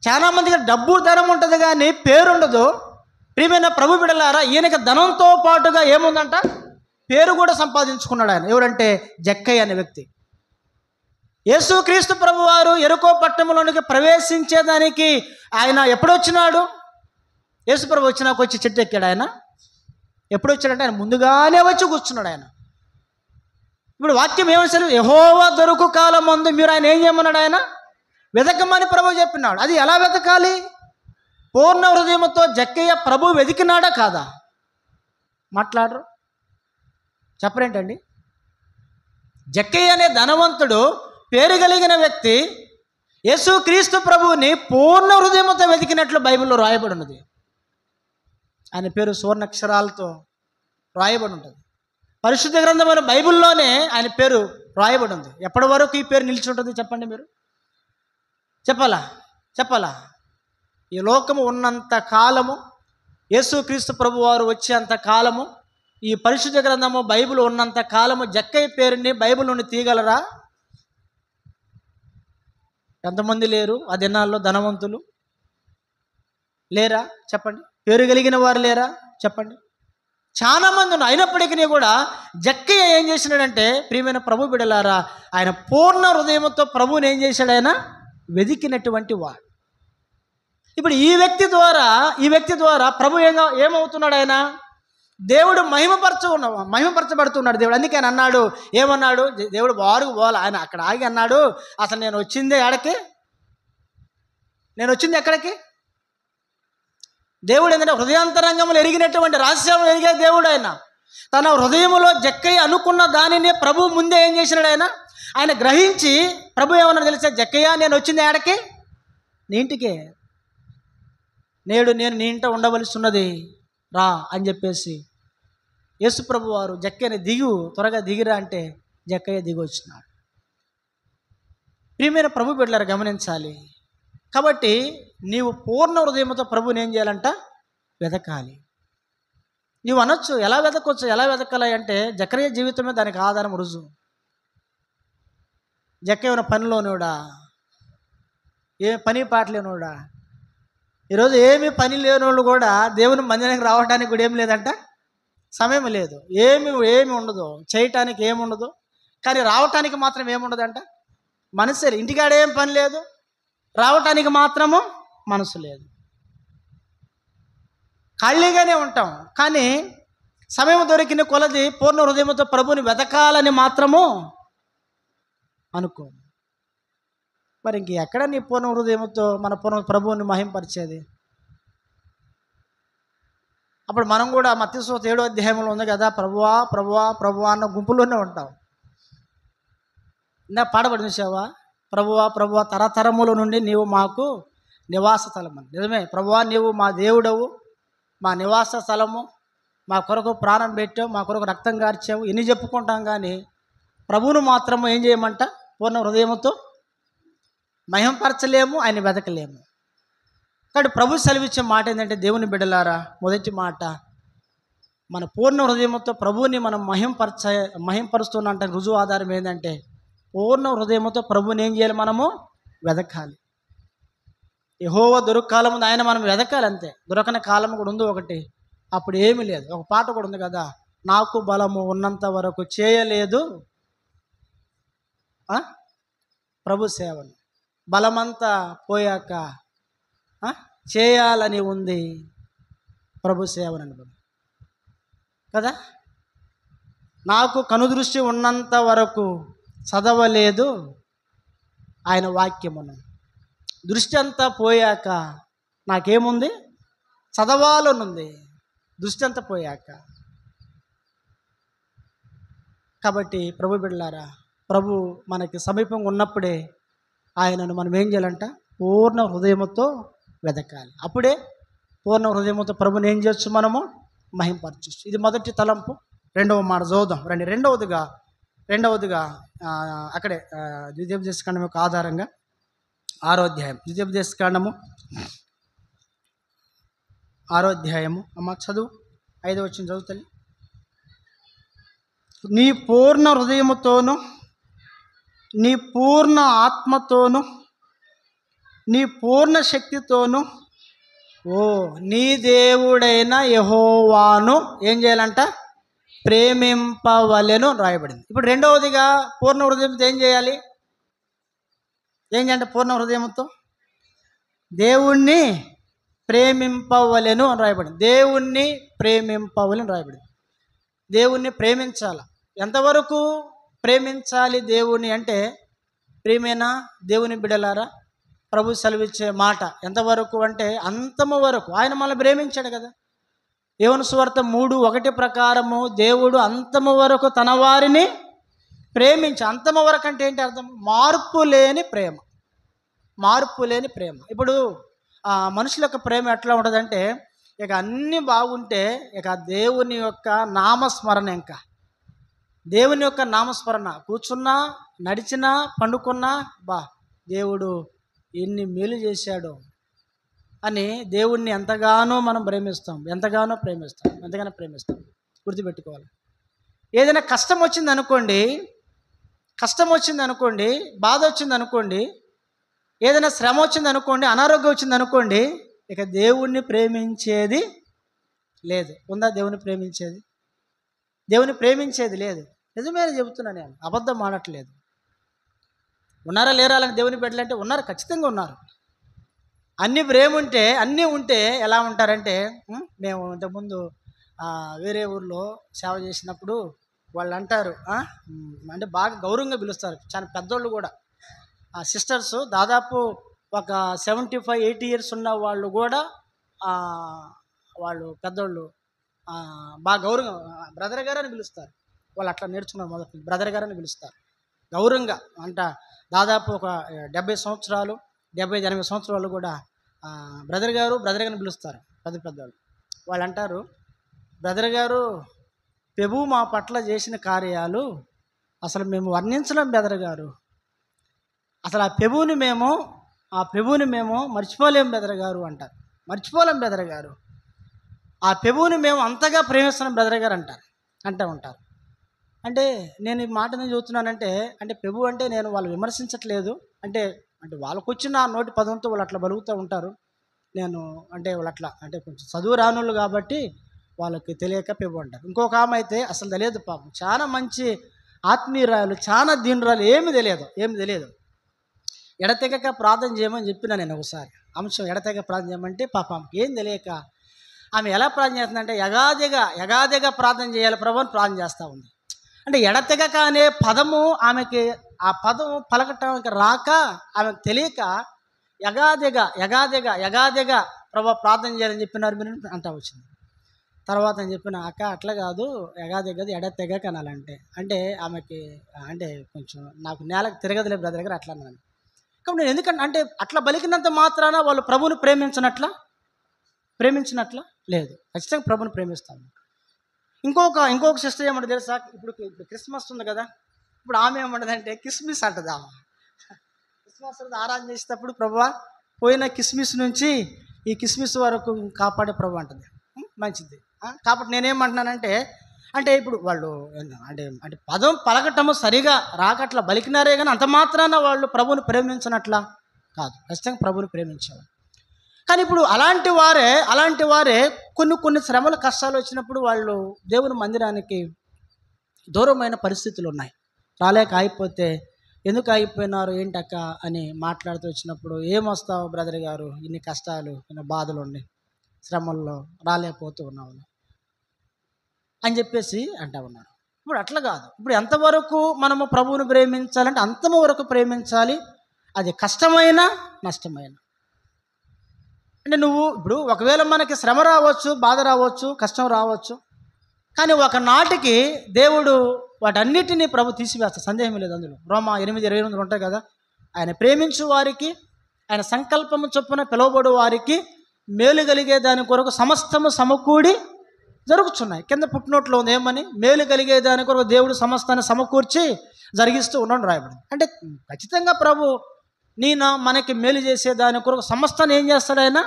చాలా మందికి డబ్బు ధనం ఉంటుంది కానీ పేరుండదు. ప్రియమైన ప్రభు బిడ్డలారా, ఈయనకి ధనంతో పాటుగా ఏముందంట? పేరు కూడా సంపాదించుకున్నాడు ఆయన. ఎవరంటే జక్కయ్య అనే వ్యక్తి. యేసుక్రీస్తు ప్రభు వారు యెరికో పట్టణంలోనికి ప్రవేశించేదానికి ఆయన ఎప్పుడు వచ్చినాడు? యేసు ప్రభు వచ్చినాక వచ్చి చెట్టు ఎక్కాడు ఆయన. ఎప్పుడు వచ్చాడంటే ఆయన ముందుగానే వచ్చి కూర్చున్నాడు ఆయన. ఇప్పుడు వాక్యం ఏమని, యెహోవా దొరుకు కాలం ముందు మీరు ఆయన ఏం చేయమన్నాడు? ఆయన వెతకమని ప్రభు చెప్పినాడు. అది ఎలా వెతకాలి? పూర్ణ హృదయంతో జక్కయ్య ప్రభు వెతికినాడా కాదా? మాట్లాడరు, చెప్పరేంటండి? జక్కయ్య అనే ధనవంతుడు, పేరు కలిగిన వ్యక్తి యేసుక్రీస్తు ప్రభువుని పూర్ణ హృదయంతో వెతికినట్లు బైబిల్లో రాయబడి ఉన్నది. ఆయన పేరు సువర్ణాక్షరాలతో రాయబడి ఉంటుంది. పరిశుద్ధ గ్రంథమైన బైబిల్లోనే ఆయన పేరు రాయబడి ఉంది. ఎప్పటి వరకు ఈ పేరు నిలిచి ఉంటుంది చెప్పండి మీరు? చెప్పాలా? ఈ లోకము ఉన్నంత కాలము, యేసుక్రీస్తు ప్రభు వారు వచ్చేంత కాలము, ఈ పరిశుద్ధ గ్రంథము బైబిల్ ఉన్నంత కాలము జక్కయ్య పేరుని బైబిల్ నుండి తీయగలరా? ఎంతమంది లేరు ఆ దినాల్లో? ధనవంతులు లేరా చెప్పండి? పేరు కలిగిన వారు లేరా చెప్పండి? చాలా మంది ఉన్నారు. అయినప్పటికీ కూడా జక్కయ్య ఏం చేసినాడంటే, ప్రియమైన ప్రభు బిడ్డలారా, ఆయన పూర్ణ హృదయంతో ప్రభువుని ఏం చేశాడు? ఆయన వెదికినటువంటి వాడు. ఇప్పుడు ఈ వ్యక్తి ద్వారా ప్రభు ఏమవుతున్నాడు? ఆయన దేవుడు మహిమపరచబడుతున్నాడు దేవుడు. అందుకే ఆయన అన్నాడు, ఏమన్నాడు? దేవుడు వారుకు పోవాలి. ఆయన అక్కడ ఆగి అన్నాడు, అసలు నేను వచ్చింది ఎక్కడికి? దేవుడు ఏంటంటే హృదయాంతరంగంలో ఎరిగినటువంటి రహస్యం ఎరిగే దేవుడు ఆయన. తన హృదయంలో జక్కయ్య అనుకున్న దానిని ప్రభు ముందే ఏం చేసినాడు? ఆయన గ్రహించి ప్రభు ఏమన్నా తెలిసా? జక్కయ్య, నేను వచ్చింది ఎక్కడికి? నీ ఇంటికే. నేడు నేను నీ ఇంట ఉండవలసి ఉన్నది, రా అని చెప్పేసి యేసు ప్రభు వారు జక్కయ్యని త్వరగా దిగిరా అంటే జక్కయ్య దిగి వచ్చినాడు. ప్రియమైన ప్రభు బిడ్డలారా, గమనించాలి. కాబట్టి నీవు పూర్ణ హృదయంతో ప్రభుని ఏం చేయాలంట? వెతకాలి. నీవు అనొచ్చు, ఎలా వెతకాలి అంటే జక్కయ్య జీవితమే దానికి ఆధారం, రుజువు. జక్కయ్య ఉన్న పనిలోనోడా, ఏ పని పాట లేనోడా. ఈరోజు ఏమి పని లేని వాళ్ళు కూడా దేవుని మందిరానికి రావడానికి కూడా ఏం లేదంట, సమయం లేదు, ఏమి ఉండదు, చేయటానికి ఏముండదు. కానీ రావటానికి మాత్రం ఏముండదంట, మనసే. ఇంటికాడ ఏం పని లేదు, రావటానికి మాత్రము మనసు లేదు. ఖాళీగానే ఉంటాం, కానీ సమయం దొరికిన కొలది పూర్ణ హృదయంతో ప్రభుని వెతకాలని మాత్రము అనుకో. మరి ఇంక ఎక్కడ నీ పూర్ణ హృదయంతో మన ప్రభువుని మహింపరిచేది? అప్పుడు మనం కూడా మత్తయి సువార్త 7వ అధ్యాయంలో ఉంది కదా, ప్రభువా ప్రభువా ప్రభువా అన్న గుంపులోనే ఉంటాం. ఇందా పాడబడి చూసావా? ప్రభువా ప్రభువా తరతరముల నుండి నీవు మాకు నివాస స్థలము. నిజమే ప్రభువా, నీవు మా దేవుడవు, మా నివాస స్థలము, మా కొరకు ప్రాణం పెట్టావు, మా కొరకు రక్తం కార్చావు, ఎన్ని చెప్పుకుంటాం. కానీ ప్రభువును మాత్రము ఏం చేయమంట? పూర్ణ హృదయంతో మహింపరచలేము, ఆయన వెతకలేము. కాబట్టి ప్రభు సెలవిచ్చే మాట ఏంటంటే, దేవుని బిడ్డలారా, మొదటి మాట, మన పూర్ణ హృదయంతో ప్రభువుని మనం మహింపరుస్తున్నంటే రుజువు ఆధారం ఏంటంటే, పూర్ణ హృదయంతో ప్రభువుని ఏం చేయాలి? మనము వెదకాలి. యెహోవా దొరకాలం ఉంది, ఆయన మనం వెదకాలి అంతే. దొరకని కాలం కూడా ఉంది ఒకటి, అప్పుడు ఏమీ లేదు. ఒక పాట కూడా ఉంది కదా, నాకు బలము ఉన్నంత వరకు చేయలేదు ప్రభు సేవను, బలమంతా పోయాక చేయాలని ఉంది ప్రభు సేవను అనుకోండి కదా. నాకు కనుదృష్టి ఉన్నంత వరకు చదవలేదు ఆయన వాక్యమును, దృష్టి అంతా పోయాక నాకేముంది? చదవాలనుంది, దృష్టి అంతా పోయాక. కాబట్టి ప్రభు బిడ్డలారా, ప్రభు మనకి సమీపంగా ఉన్నప్పుడే ఆయనను మనం ఏం చేయాలంట? పూర్ణ హృదయముతో వెదకాలి. అప్పుడే పూర్ణ హృదయముతో ప్రభుని ఏం చేయొచ్చు? మనము మహింపరచచ్చు. ఇది మొదటి తలంపు. రెండవ మాట చదువుదాం రండి. రెండవదిగా అక్కడే ద్వితీయోపదేశకాండం యొక్క ఆధారంగా 6వ అధ్యాయం, ద్వితీయోపదేశకాండము 6వ అధ్యాయము. అమ్మ చదువు, 5వ వచనం చదువుతాను. నీ పూర్ణ హృదయముతోను, నీ పూర్ణ ఆత్మతోను, నీ పూర్ణ శక్తితోను నీ దేవుడైన యెహోవాను ఏం చేయాలంట? ప్రేమింపవలెను రాయబడింది. ఇప్పుడు రెండవదిగా పూర్ణ హృదయంతో ఏం చేయాలి? ఏం చేయాలంటే పూర్ణ హృదయంతో దేవుణ్ణి ప్రేమింపవలెను అని రాయబడింది. దేవుణ్ణి ప్రేమింపవలెను రాయబడింది. దేవుణ్ణి ప్రేమించాలి. ఎంతవరకు ప్రేమించాలి దేవుణ్ణి అంటే, ప్రియమైన దేవుని బిడ్డలారా, ప్రభు సెలవిచ్చే మాట ఎంతవరకు అంటే అంతము వరకు. ఆయన మనల్ని ప్రేమించాడు కదా. యోహాను సువార్త 3:1 ప్రకారము దేవుడు అంతము వరకు తన వారిని ప్రేమించి, అంతము వరకు అంటే ఏంటి అర్థం? మార్పు లేని ప్రేమ, మార్పు లేని ప్రేమ. ఇప్పుడు మనుషుల యొక్క ప్రేమ ఎట్లా ఉంటుందంటే, ఇక అన్నీ బాగుంటే ఇక దేవుని యొక్క నామస్మరణ, ఇంకా దేవుని యొక్క నామస్మరణ, కూర్చున్నా, నడిచినా, పండుకున్నా, దేవుడు ఎన్ని మేలు చేశాడో అని దేవుణ్ణి ఎంతగానో మనం ప్రేమిస్తాం, ఎంతగానో ప్రేమిస్తాం. గుర్తుపెట్టుకోవాలి. ఏదైనా కష్టం వచ్చింది అనుకోండి, బాధ వచ్చింది అనుకోండి, ఏదైనా శ్రమ వచ్చింది అనుకోండి, అనారోగ్యం వచ్చింది అనుకోండి, ఇక దేవుణ్ణి ప్రేమించేది లేదు. ఉందా దేవుని ప్రేమించేది? దేవుని ప్రేమించేది లేదు. నిజమే చెబుతున్నా, నేను అబద్ధం ఆడట్లేదు. ఉన్నారా లేరా అని దేవుని బిడ్డలంటే ఉన్నారు, ఖచ్చితంగా ఉన్నారు. అన్నీ ఉంటే ఎలా ఉంటారంటే, మేము ఇంతకుముందు వేరే ఊర్లో సేవ చేసినప్పుడు వాళ్ళు అంటారు, అంటే బాగా గౌరవంగా పిలుస్తారు. చాలా పెద్దోళ్ళు కూడా, సిస్టర్స్ దాదాపు ఒక 75-80 ఇయర్స్ ఉన్న వాళ్ళు కూడా, వాళ్ళు పెద్దోళ్ళు బాగా గౌరవంగా బ్రదర్ గారు అని పిలుస్తారు. వాళ్ళు అట్లా నేర్చుకున్నారు, మొదటి బ్రదర్ గారు అని పిలుస్తారు గౌరవంగా. అంట దాదాపు ఒక 70 సంవత్సరాలు, 75-80 సంవత్సరాలు కూడా బ్రదర్ గారు అని పిలుస్తారు పెద్దవాళ్ళు. వాళ్ళు అంటారు, బ్రదర్ గారు, ప్రభు మా పట్ల చేసిన కార్యాలు అసలు మేము వర్ణించలేం బ్రదర్ గారు. అసలు ఆ ప్రభువుని మేము మర్చిపోలేం బ్రదర్ గారు అంటారు. మర్చిపోలేం బ్రదర్ గారు, ఆ ప్రభువుని మేము అంతగా ప్రేమిస్తున్నాం బ్రదర్ గారు అంటూ ఉంటారు. అంటే నేను ఈ మాట నేను చూస్తున్నానంటే, అంటే ప్రభు అంటే నేను వాళ్ళు విమర్శించట్లేదు, అంటే వాళ్ళకు వచ్చిన నోటి పదంతో వాళ్ళు అట్లా బలుగుతూ ఉంటారు. నేను అంటే వాళ్ళు అట్లా అంటే కొంచెం చదువు రానులు కాబట్టి వాళ్ళకి తెలియక ప్రభు అంటారు. ఇంకొక ఆమె అయితే అసలు తెలియదు పాపం, చాలా మంచి ఆత్మీయురాలు, చాలా దీనురాలు, ఏమి తెలియదు. ఎడతెగక ప్రార్థన చేయమని చెప్పిన నేను ఒకసారి అంశం. ఎడతెగ ప్రార్థన చేయమంటే పాపం ఆమెకి ఏం తెలియక ఆమె ఎలా ప్రార్థన చేస్తుందంటే, యగాదిగా ప్రార్థన చేయాలి ప్రభు అని ప్రార్థన చేస్తూ ఉంది. అంటే ఎడతెగక అనే పదము ఆమెకి, ఆ పదం పలకటానికి రాక, ఆమెకు తెలియక యగాదిగా ప్రభు ప్రార్థన చేయాలని చెప్పినారు మీరు అంటా వచ్చింది. తర్వాత నేను చెప్పిన, అక్క అట్లా కాదు, యగాదిగది ఎడతెగక అనాలంటే, అంటే ఆమెకి అంటే కొంచెం నాకు నేలకు తిరగదులే బ్రదర్ దగ్గర అట్లా అన్నాను. కాబట్టి నేను ఎందుకంటే, అంటే అట్లా బలికినంత మాత్రాన వాళ్ళు ప్రభువుని ప్రేమించినట్ల లేదు. ఖచ్చితంగా ప్రభుని ప్రేమిస్తాను. ఇంకొక సిస్టర్ ఏమంటుంది తెలుసా? ఇప్పుడు క్రిస్మస్ ఉంది కదా, ఇప్పుడు ఆమె ఏమంటుందంటే కిస్మిస్ అంటుంది. ఆమె క్రిస్మస్ ఆరాధన చేసేటప్పుడు, ప్రభువా పోయిన కిస్మిస్ నుంచి ఈ కిస్మిస్ వరకు కాపాడే ప్రభు అంటుంది. మంచిది. కాబట్టి నేనేమంటున్నానంటే, అంటే ఇప్పుడు వాళ్ళు అంటే అంటే పదం పలకటము సరిగా రాకట్లా బలికినారే కానీ అంత మాత్రాన వాళ్ళు ప్రభువుని ప్రేమించినట్లా కాదు. ఖచ్చితంగా ప్రభువుని ప్రేమించేవారు. కానీ ఇప్పుడు అలాంటి వారే కొన్ని శ్రమలు కష్టాలు వచ్చినప్పుడు వాళ్ళు దేవుని మందిరానికి దూరమైన పరిస్థితులు ఉన్నాయి. రాలేక ఆగిపోతే, ఎందుకు ఆగిపోయినారు ఏంటక్క అని మాట్లాడుతూ వచ్చినప్పుడు, ఏమొస్తావు బ్రదర్ గారు, ఇన్ని కష్టాలు ఇన్ని బాధలు ఉండి శ్రమల్లో రాలేకపోతూ ఉన్నావు అని చెప్పేసి అంటా ఉన్నారు. ఇప్పుడు అట్లా కాదు. ఇప్పుడు ఎంతవరకు మనము ప్రభువుని ప్రేమించాలంటే అంతము వరకు ప్రేమించాలి. అది కష్టమైన నష్టమైన. అంటే నువ్వు ఇప్పుడు ఒకవేళ మనకి శ్రమ రావచ్చు, బాధ రావచ్చు, కష్టం రావచ్చు, కానీ ఒకనాటికి దేవుడు వాటన్నిటినీ ప్రభు తీసివేస్తాడు. సందేహం లేదు అందులో. రోమా 8:28 ఉంటాయి కదా, ఆయన ప్రేమించు వారికి, ఆయన సంకల్పము చొప్పున పిలువబడు వారికి మేలు కలిగే దాని కొరకు సమస్తము సమకూడి జరుగుతున్నాయి. కింద పుట్టినోట్లో ఉంది ఏమని, మేలు కలిగే దాని కొరకు దేవుడు సమస్తాన్ని సమకూర్చి జరిగిస్తూ ఉన్నాడు రాయబడింది. అంటే ఖచ్చితంగా ప్రభు మనకి మేలు చేసే దాని కొరకు సమస్తాన్ని ఏం చేస్తాడు, ఆయన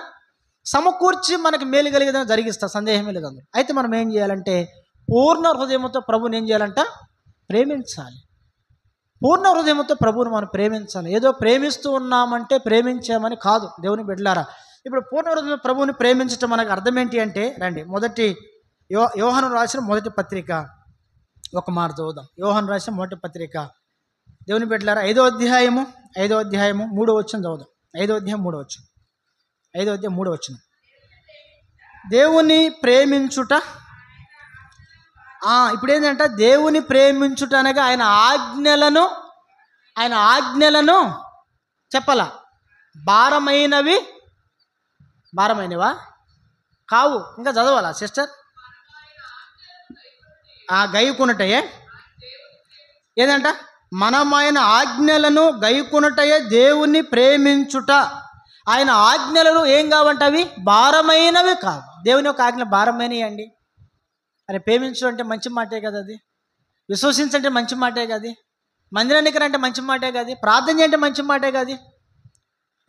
సమకూర్చి మనకి మేలు కలిగేదాన్ని జరిగిస్తాడు. సందేహమే లేదు అందులో. అయితే మనం ఏం చేయాలంటే పూర్ణ హృదయంతో ప్రభుని ఏం చేయాలంట, ప్రేమించాలి. పూర్ణ హృదయంతో ప్రభువుని మనం ప్రేమించాలి. ఏదో ప్రేమిస్తూ ఉన్నామంటే ప్రేమించామని కాదు దేవుని బిడ్డలారా. ఇప్పుడు పూర్ణ హృదయం ప్రభువుని ప్రేమించడం మనకు అర్థం ఏంటి అంటే, రండి మొదటి యోహాను రాసిన మొదటి పత్రిక ఒక మాట చదువుదాం. యోహాను రాసిన మొదటి పత్రిక దేవుని బిడ్డలారా 5వ అధ్యాయము 3వ వచనం చదువుదాం. 5వ అధ్యాయం 3వ వచనం. 5వ అధ్యాయం 3వ వచనం. దేవుని ప్రేమించుట, ఇప్పుడు ఏంటంటే దేవుని ప్రేమించుట అనగా ఆయన ఆజ్ఞలను చెప్పాల. భారమైనవా కావు, ఇంకా చదవాలా సిస్టర్? గైకొనుటయే ఏదంట, మనమైన ఆజ్ఞలను గైకొనుటయే దేవుని ప్రేమించుట. ఆయన ఆజ్ఞలను ఏం కావంట, అవి భారమైనవి కావు. దేవుని యొక్క ఆజ్ఞ భారమైనవి అండి. అరే ప్రేమించు అంటే మంచి మాటే కదా, అది విశ్వసించంటే మంచి మాటే కదా, మందిరానికి రంటే మంచి మాటే కదా, ప్రార్థన చేయంటే మంచి మాటే కదా.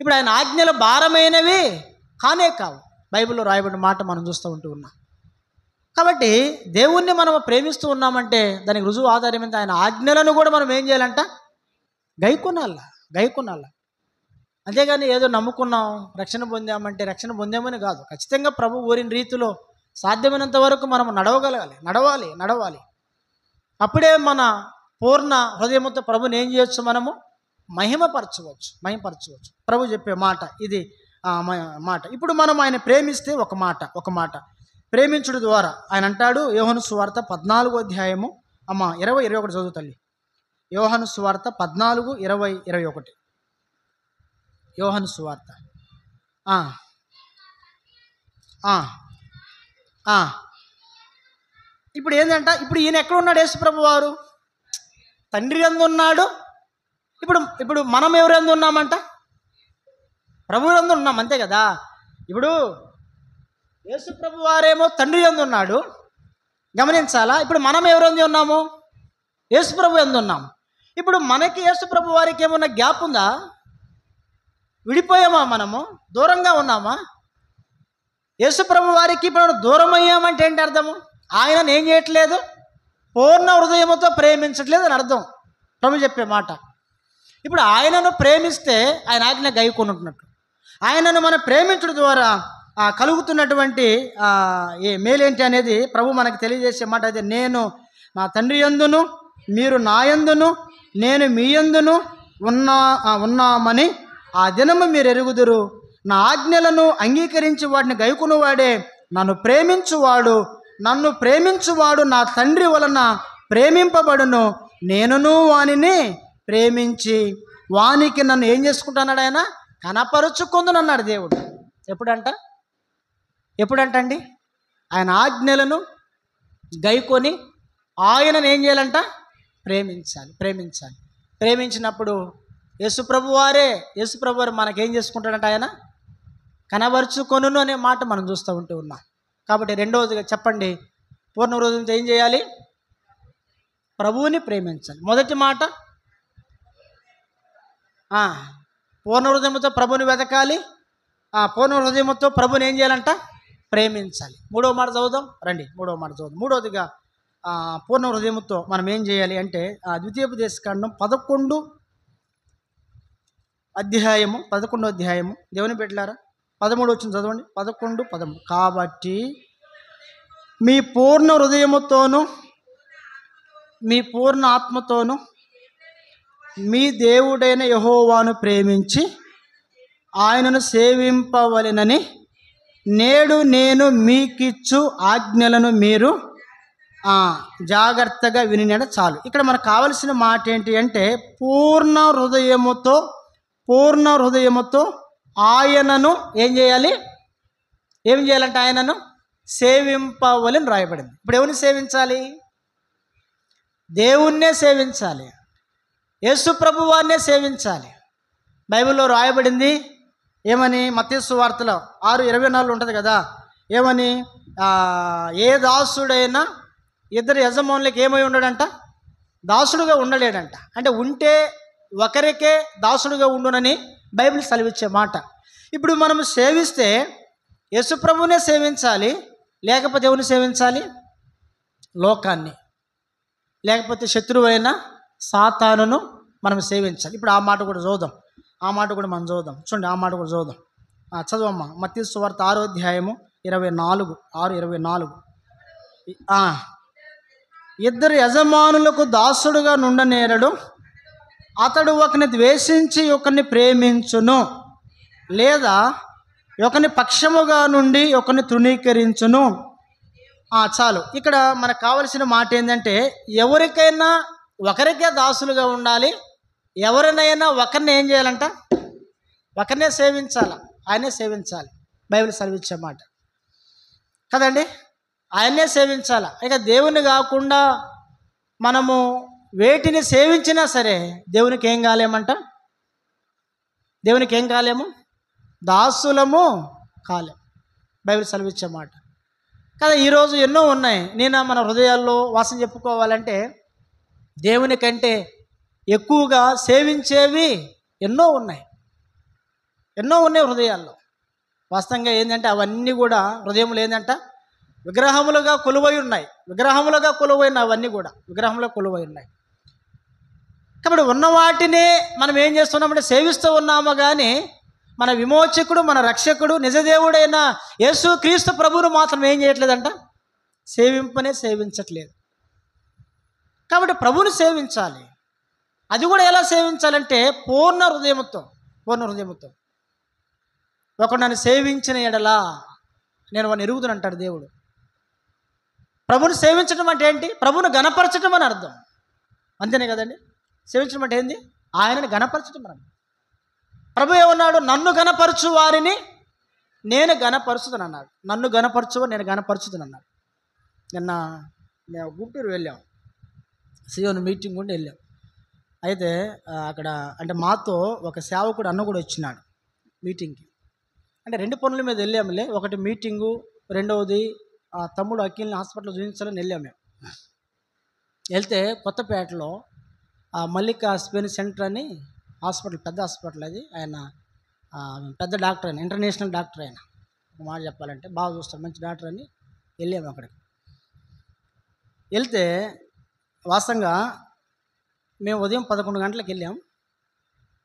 ఇప్పుడు ఆయన ఆజ్ఞలు భారమైనవి కానే కావు. బైబిల్లో రాయబడిన మాట మనం చూస్తూ ఉన్నాం. కాబట్టి దేవుణ్ణి మనం ప్రేమిస్తూ ఉన్నామంటే దానికి రుజువు ఆధారం ఏంటి, ఆయన ఆజ్ఞలను కూడా మనం ఏం చేయాలంట, గైకొనాల. అంతేగాని ఏదో నమ్ముకున్నాం రక్షణ పొందామంటే రక్షణ పొందామని కాదు. ఖచ్చితంగా ప్రభు ఊరిన రీతిలో సాధ్యమైనంత వరకు మనం నడవాలి. అప్పుడే మన పూర్ణ హృదయంతో ప్రభుని ఏం చేయొచ్చు, మనము మహిమపరచవచ్చు. ప్రభు చెప్పే మాట ఇది మాట. ఇప్పుడు మనం ఆయన ప్రేమిస్తే ఒక మాట ప్రేమించుడు ద్వారా ఆయన అంటాడు. యోహాను సువార్త 14వ అధ్యాయము 20-21 చదువు తల్లి. యోహాను సువార్త 14:20-21. యోహాను సువార్త ఇప్పుడు ఏంటంట, ఇప్పుడు ఈయన ఎక్కడ ఉన్నాడు, యేసుప్రభు వారు తండ్రి యందు ఉన్నాడు. ఇప్పుడు మనం ఎవరు యందు ఉన్నామంట, ప్రభు యందు ఉన్నాం, అంతే కదా. ఇప్పుడు యేసుప్రభు వారేమో తండ్రి యందు ఉన్నాడు, గమనించాలా. ఇప్పుడు మనం ఎవరు యందు ఉన్నాము, యేసుప్రభు యందు ఉన్నాము. ఇప్పుడు మనకి యేసుప్రభు వారికి ఏమన్నా గ్యాప్ ఉందా, విడిపోయామా, మనము దూరంగా ఉన్నామా? యేసుప్రభు వారికి ఇప్పుడు దూరం అయ్యామంటే ఏంటి అర్థము, ఆయనను ఏం చేయట్లేదు, పూర్ణ హృదయంతో ప్రేమించట్లేదు అని అర్థం ప్రభు చెప్పే మాట. ఇప్పుడు ఆయనను ప్రేమిస్తే ఆయన ఆజ్ఞ గైకొనున్నట్టు. ఆయనను మనం ప్రేమించడం ద్వారా కలుగుతున్నటువంటి మేలేంటి అనేది ప్రభు మనకు తెలియజేసే మాట. అయితే నేను నా తండ్రి యందును మీరు నా యందును నేను మీ యందును ఉన్నామని ఆ దినము మీరు ఎరుగుదురు. నా ఆజ్ఞలను అంగీకరించి వాటిని గైకొనువాడే నన్ను ప్రేమించువాడు నా తండ్రి వలన ప్రేమింపబడును. నేనును వానిని ప్రేమించి వానికి నన్ను ఏం చేసుకుంటున్నాడు, ఆయన కనపరుచుకుందునన్నాడు దేవుడు. ఎప్పుడంటండి, ఆయన ఆజ్ఞలను గైకొని ఆయనను ఏం చేయాలంట, ప్రేమించాలి. ప్రేమించినప్పుడు యేసుప్రభు వారు మనకేం చేసుకుంటాడంట, ఆయన కనబరుచుకొనును అనే మాట మనం చూస్తూ ఉన్నాం. కాబట్టి రెండవదిగా చెప్పండి, పూర్ణ హృదయంతో ఏం చేయాలి, ప్రభువుని ప్రేమించాలి. మొదటి మాట పూర్ణ హృదయంతో ప్రభువుని వెతకాలి. పూర్ణ హృదయంతో ప్రభుని ఏం చేయాలంట? ప్రేమించాలి. మూడవ మాట చదువుదాం రండి. మూడవ మాట చదువుదాం. మూడవదిగా పూర్ణ హృదయంతో మనం ఏం చేయాలి అంటే ద్వితీయోపదేశకాండం 11వ అధ్యాయము దేవుని బిడ్డలారా 13 వచ్చిన చదవండి. 11:13. కాబట్టి మీ పూర్ణ హృదయముతోను మీ పూర్ణ ఆత్మతోను మీ దేవుడైన యెహోవాను ప్రేమించి ఆయనను సేవింపవలెనని నేడు నేను మీకిచ్చు ఆజ్ఞలను మీరు జాగ్రత్తగా వినినడ చాలు. ఇక్కడ మనకు కావలసిన మాట ఏంటి అంటే పూర్ణ హృదయముతో ఆయనను ఏం చేయాలంటే ఆయనను సేవింపవలని రాయబడింది. ఇప్పుడు ఎవరిని సేవించాలి? దేవుణ్ణే సేవించాలి. యేసు ప్రభు వారినే సేవించాలి. బైబిల్లో రాయబడింది ఏమని? మత్తయి సువార్తలో 6:24 ఉంటుంది కదా. ఏమని? ఏ దాసుడైనా ఇద్దరు యజమానులకు ఏమై ఉండడంట? దాసుడుగా ఉండలేడంట. అంటే ఉంటే ఒకరికే దాసుడుగా ఉండునని బైబిల్ సెలవిచ్చే మాట. ఇప్పుడు మనం సేవిస్తే యేసు ప్రభువునే సేవించాలి, లేకపోతే ఎవరిని సేవించాలి? లోకాన్ని, లేకపోతే శత్రువైన సాతానును మనం సేవించాలి. ఇప్పుడు ఆ మాట కూడా చదువుదాం. చూడండి, ఆ మాట కూడా చదువుదాం. చదువమ్మా. మత్తయి సువార్త 6వ అధ్యాయము 6:24. ఇద్దరు యజమానులకు దాసుడుగా నుండనేరడు, అతడు ఒకరిని ద్వేషించి ఒకరిని ప్రేమించును, లేదా ఒకరిని పక్షముగా నుండి ఒకరిని తృణీకరించును. చాలు. ఇక్కడ మనకు కావలసిన మాట ఏంటంటే ఎవరికైనా ఒకరికే దాసులుగా ఉండాలి. ఎవరినైనా ఒకరిని ఏం చేయాలంట? ఒకరినే సేవించాలి. ఆయనే సేవించాలి. బైబిల్ సెలవిచ్చే మాట కదండి. ఆయన్నే సేవించాలి. ఇక దేవుని కాకుండా మనము వేటిని సేవించినా సరే దేవునికి ఏం కాలేమంట? దేవునికి ఏం కాలేము? దాసులము కాలేము. బైబిల్ సెలవిచ్చే మాట కదా. ఈరోజు ఎన్నో ఉన్నాయి. నేను మన హృదయాల్లో వాసన చెప్పుకోవాలంటే దేవుని కంటే ఎక్కువగా సేవించేవి ఎన్నో ఉన్నాయి హృదయాల్లో. వాస్తవంగా ఏంటంటే అవన్నీ కూడా హృదయంలో ఏంటంట? విగ్రహములుగా కొలువై ఉన్నాయి. అవన్నీ కూడా విగ్రహంలో కొలువై ఉన్నాయి. కాబట్టి ఉన్న వాటినే మనం ఏం చేస్తున్నామంటే సేవిస్తూ ఉన్నాము. కానీ మన విమోచకుడు, మన రక్షకుడు, నిజదేవుడైన యేసు క్రీస్తు ప్రభువును మాత్రం ఏం చేయట్లేదంట? సేవించట్లేదు. కాబట్టి ప్రభువుని సేవించాలి. అది కూడా ఎలా సేవించాలంటే పూర్ణ హృదయముతో. ఒకడు నన్ను సేవించిన ఎడలా నేను వాడిని ఎరుగుదునంటాడు దేవుడు. ప్రభువుని సేవించడం అంటే ఏంటి? ప్రభువును గణపరచడం అని అర్థం. అంతేనే కదండి. సేవించడం అంటే ఏంది? ఆయనని గణపరచడం అని అర్థం. ప్రభు ఏమన్నాడు? నన్ను గణపరచు వారిని నేను గణపరుచుతాను అన్నాడు. నన్ను గణపరచువ నేను గణపరచుతాను అన్నాడు. నిన్న మేము గుంటూరు వెళ్ళాం, సియోను మీటింగ్ ఉండి వెళ్ళాం. అయితే అక్కడ అంటే మాతో ఒక సేవకుడు అన్న కూడా వచ్చినాడు మీటింగ్కి. అంటే 2 పనుల మీద వెళ్ళాములే. ఒకటి మీటింగు, రెండవది తమ్ముడు అఖిల్ని హాస్పిటల్లో చూపించాలని వెళ్ళాము మేము. వెళ్తే కొత్తపేటలో మల్లికా స్పెయిన్ సెంటర్ అని హాస్పిటల్, పెద్ద హాస్పిటల్ అది. ఆయన పెద్ద డాక్టర్, ఆయన ఇంటర్నేషనల్ డాక్టర్. ఆయన ఒక మాట చెప్పాలంటే బాగా చూస్తాడు, మంచి డాక్టర్ అని వెళ్ళాము అక్కడికి. వెళ్తే వాస్తవంగా మేము ఉదయం 11 గంటలకు వెళ్ళాం.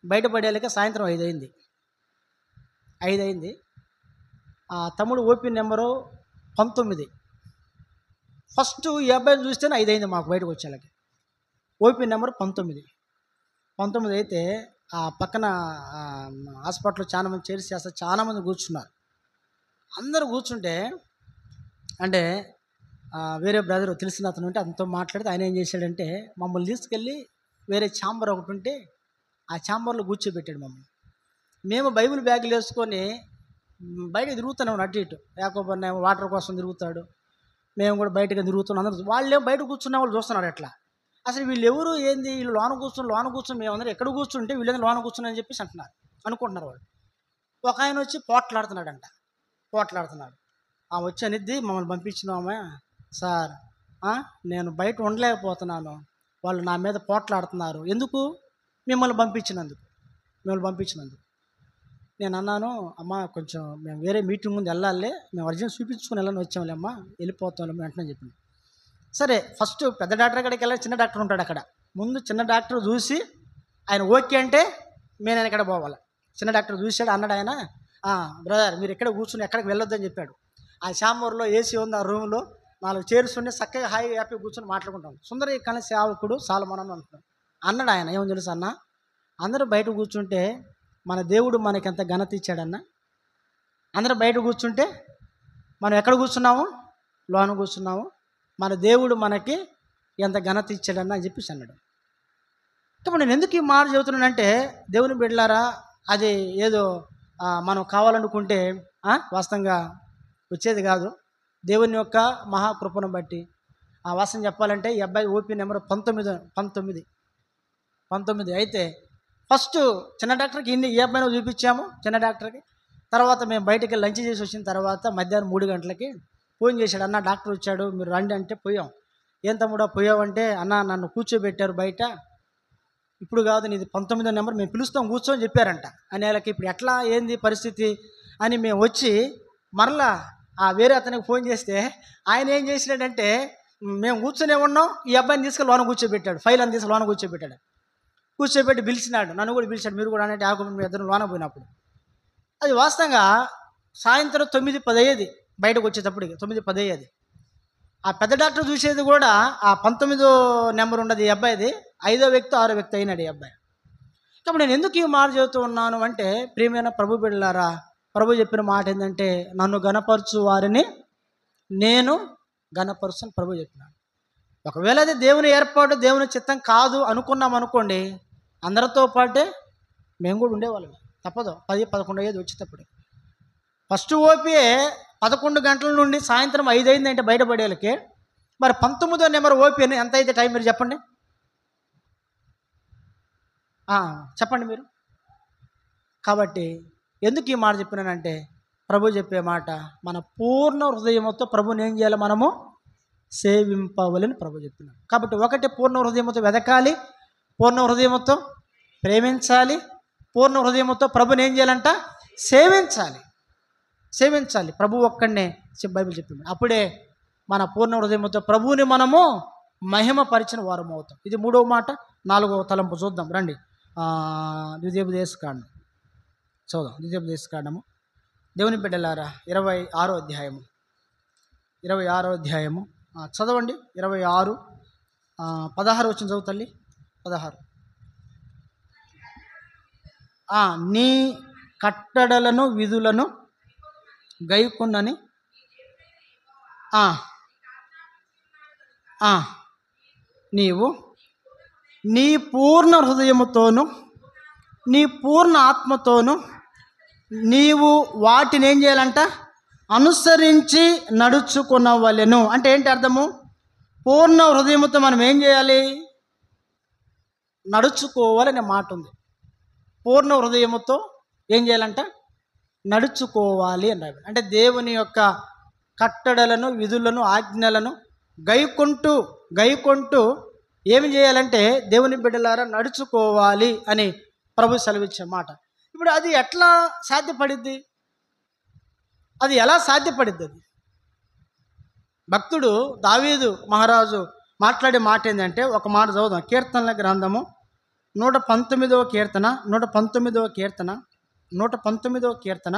బయటపడేలాక సాయంత్రం 5 అయింది. తమ్ముడు ఓపీ నెంబరు 19. ఫస్ట్ ఈ అబ్బాయిని చూస్తేనే 5 అయింది మాకు బయటకు వచ్చేలాకి. ఓపీ నెంబర్ 19 అయితే ఆ పక్కన హాస్పిటల్లో చాలామంది చేస్తారు, చాలామంది కూర్చున్నారు. అందరూ కూర్చుంటే అంటే వేరే బ్రదర్ తెలిసిన అతను ఉంటే అతనితో మాట్లాడితే ఆయన ఏం చేశాడంటే మమ్మల్ని తీసుకెళ్ళి వేరే ఛాంబర్ ఒకటి ఉంటే ఆ ఛాంబర్లో కూర్చోబెట్టాడు మమ్మల్ని. మేము బైబిల్ బ్యాగులు వేసుకొని బయట తిరుగుతున్నాం, అటు ఇటు. యాకోబు వాటర్ కోసం తిరుగుతాడు, మేము కూడా బయటగా తిరుగుతున్నాం. అందరూ వాళ్ళేమో బయట కూర్చున్న వాళ్ళు చూస్తున్నారు. ఎట్లా అసలు వీళ్ళు ఎవరు ఏంది, వీళ్ళు లోన కూర్చుని మేమందరం ఎక్కడ కూర్చుంటే వీళ్ళందరూ లోన కూర్చుని అని చెప్పేసి అనుకుంటున్నారు వాళ్ళు. ఒక ఆయన వచ్చి పోట్లాడుతున్నాడు. వచ్చి అనిద్ది మమ్మల్ని పంపించినామే సార్, నేను బయట ఉండలేకపోతున్నాను, వాళ్ళు నా మీద పోట్లాడుతున్నారు. ఎందుకు? మిమ్మల్ని పంపించినందుకు. నేను అన్నాను, అమ్మ కొంచెం మేము వేరే మీటింగ్ ముందు వెళ్ళాలి, మేము అర్జెంట్ చూపించుకుని వెళ్ళని వచ్చాంలే అమ్మ, వెళ్ళిపోతాం వెంటనే చెప్పింది. సరే ఫస్ట్ పెద్ద డాక్టర్ కాడికి వెళ్ళాలి, చిన్న డాక్టర్ ఉంటాడు అక్కడ. ముందు చిన్న డాక్టర్ చూసి ఆయన ఓకే అంటే నేను ఇక్కడ పోవాలి. చిన్న డాక్టర్ చూశాడు, అన్నాడు ఆయన, బ్రదర్ మీరు ఎక్కడ కూర్చుని ఎక్కడికి వెళ్ళొద్దని చెప్పాడు. ఆ శాంబూర్లో ఏసీ ఉంది, ఆ రూమ్లో 4 చైర్స్ ఉండి చక్కగా హాయిగా హ్యాపీగా కూర్చొని మాట్లాడుకుంటాం. సుందరి కానీ సేవకుడు సాలమోన్ అంటున్నాడు. అన్నాడు ఆయన, ఏమని తెలుసు అన్న, అందరూ బయట కూర్చుంటే మన దేవుడు మనకి ఎంత ఘనత ఇచ్చాడన్న. అందరూ బయట కూర్చుంటే మనం ఎక్కడ కూర్చున్నాము, లోన కూర్చున్నాము, మన దేవుడు మనకి ఎంత ఘనత ఇచ్చాడన్న అని చెప్పేసి అన్నాడు. కాబట్టి నేను ఎందుకు ఈ మాట చెబుతున్నానంటే, దేవుని బిడ్డలారా, అది ఏదో మనం కావాలనుకుంటే వాస్తవంగా వచ్చేది కాదు. దేవుని యొక్క మహాకృపను బట్టి ఆ వాస్తవం చెప్పాలంటే ఈ అబ్బాయి ఓపీ నెంబర్ 19 అయితే ఫస్ట్ చిన్న డాక్టర్కి ఈ అబ్బాయిని చూపించాము. చిన్న డాక్టర్కి తర్వాత మేము బయటికి లంచ్ చేసి వచ్చిన తర్వాత మధ్యాహ్నం 3 గంటలకి ఫోన్ చేశాడు, అన్న డాక్టర్ వచ్చాడు మీరు రండి అంటే పోయాం. ఏం తమ్ముడా పోయావంటే, అన్న నన్ను కూర్చోబెట్టారు బయట, ఇప్పుడు కాదు నీది 19వ నెంబర్, మేము పిలుస్తాం కూర్చోని చెప్పారంట. అని వాళ్ళకి ఇప్పుడు ఎట్లా ఏంది పరిస్థితి అని మేము వచ్చి మరలా వేరే అతనికి ఫోన్ చేస్తే ఆయన ఏం చేసినాడంటే, మేము కూర్చొనే ఉన్నాం, ఈ అబ్బాయిని తీసుకెళ్ళి లోన కూర్చోబెట్టాడు, ఫైల్ అని తీసుకెళ్ళి లోన కూర్చోబెట్టాడు. కూర్చోబెట్టి పిలిచినాడు, నన్ను కూడా పిలిచాడు, మీరు కూడా అంటే మీ ఇద్దరు లోన పోయినప్పుడు. అది వాస్తవంగా సాయంత్రం 9:10 అయ్యేది, బయటకు వచ్చేటప్పటికి 9:10 అయ్యేది. ఆ పెద్ద డాక్టర్ చూసేది కూడా ఆ 19వ నెంబర్ ఉండదు ఈ అబ్బాయిది, 5వ వ్యక్తి 6వ వ్యక్తి అయినాడు ఈ అబ్బాయి. కాబట్టి నేను ఎందుకు ఈ మాట చెబుతూ ఉన్నాను అంటే, ప్రియమైన ప్రభు బిడ్డలారా, ప్రభు చెప్పిన మాట ఏంటంటే, నన్ను గణపరచు వారిని నేను గణపరుచుని ప్రభు చెప్పినాడు. ఒకవేళ అది దేవుని ఏర్పాటు, దేవుని చిత్తం కాదు అనుకున్నాం అనుకోండి, అందరితో పాటే మేము కూడా ఉండేవాళ్ళం, తప్పదు. 10-11 అయ్యేది వచ్చేటప్పుడు. ఫస్ట్ ఓపీఏ 11 గంటల నుండి సాయంత్రం 5 అయిందంటే బయటపడేళ్ళకి, మరి 19వ నెంబర్ ఓపీ అని ఎంత అయితే టైం మీరు చెప్పండి, చెప్పండి మీరు. కాబట్టి ఎందుకు ఈ మాట చెప్పినానంటే, ప్రభు చెప్పే మాట, మన పూర్ణ హృదయంతో ప్రభుని ఏం చేయాలి, మనము సేవింపవలని ప్రభు చెప్తున్నాడు. కాబట్టి ఒకటి, పూర్ణ హృదయంతో వెదకాలి, పూర్ణ హృదయంతో ప్రేమించాలి, పూర్ణ హృదయంతో ప్రభుని ఏం చేయాలంట, సేవించాలి. ప్రభు ఒక్కడనే బైబిల్ చెప్పింది. అప్పుడే మన పూర్ణ హృదయంతో ప్రభువుని మనము మహిమపరిచిన వారం అవుతాం. ఇది 3వ మాట. 4వ తలంపు చూద్దాం రండి. ద్వితీయోపదేశకాండం చూద్దాం. ద్వితీయోపదేశకాండము, దేవుని బిడ్డలారా, 26వ అధ్యాయము చదవండి. 26 16 వచ్చిన చదువు తల్లి. 16 నీ కట్టడలను విధులను గైకొన్నని నీవు నీ పూర్ణ హృదయముతోను నీ పూర్ణ ఆత్మతోను నీవు వాటిని ఏం చేయాలంట, అనుసరించి నడుచుకునవలెను. అంటే ఏంటి అర్థము? పూర్ణ హృదయముతో మనం ఏం చేయాలి, నడుచుకోవాలనే మాట ఉంది. పూర్ణ హృదయముతో ఏం చేయాలంట, నడుచుకోవాలి అన్నాడు. అంటే దేవుని యొక్క కట్టడలను విధులను ఆజ్ఞలను గైకొంటూ ఏమి చేయాలంటే, దేవుని బిడ్డలారా నడుచుకోవాలి అని ప్రభు సెలవిచ్చే మాట. ఇప్పుడు అది ఎట్లా సాధ్యపడిద్ది, అది ఎలా సాధ్యపడిద్ది? అది భక్తుడు దావీదు మహారాజు మాట్లాడే మాట ఏంటంటే, ఒక మాట చదువుదాం. కీర్తనల గ్రంథము 119వ కీర్తన 119వ కీర్తన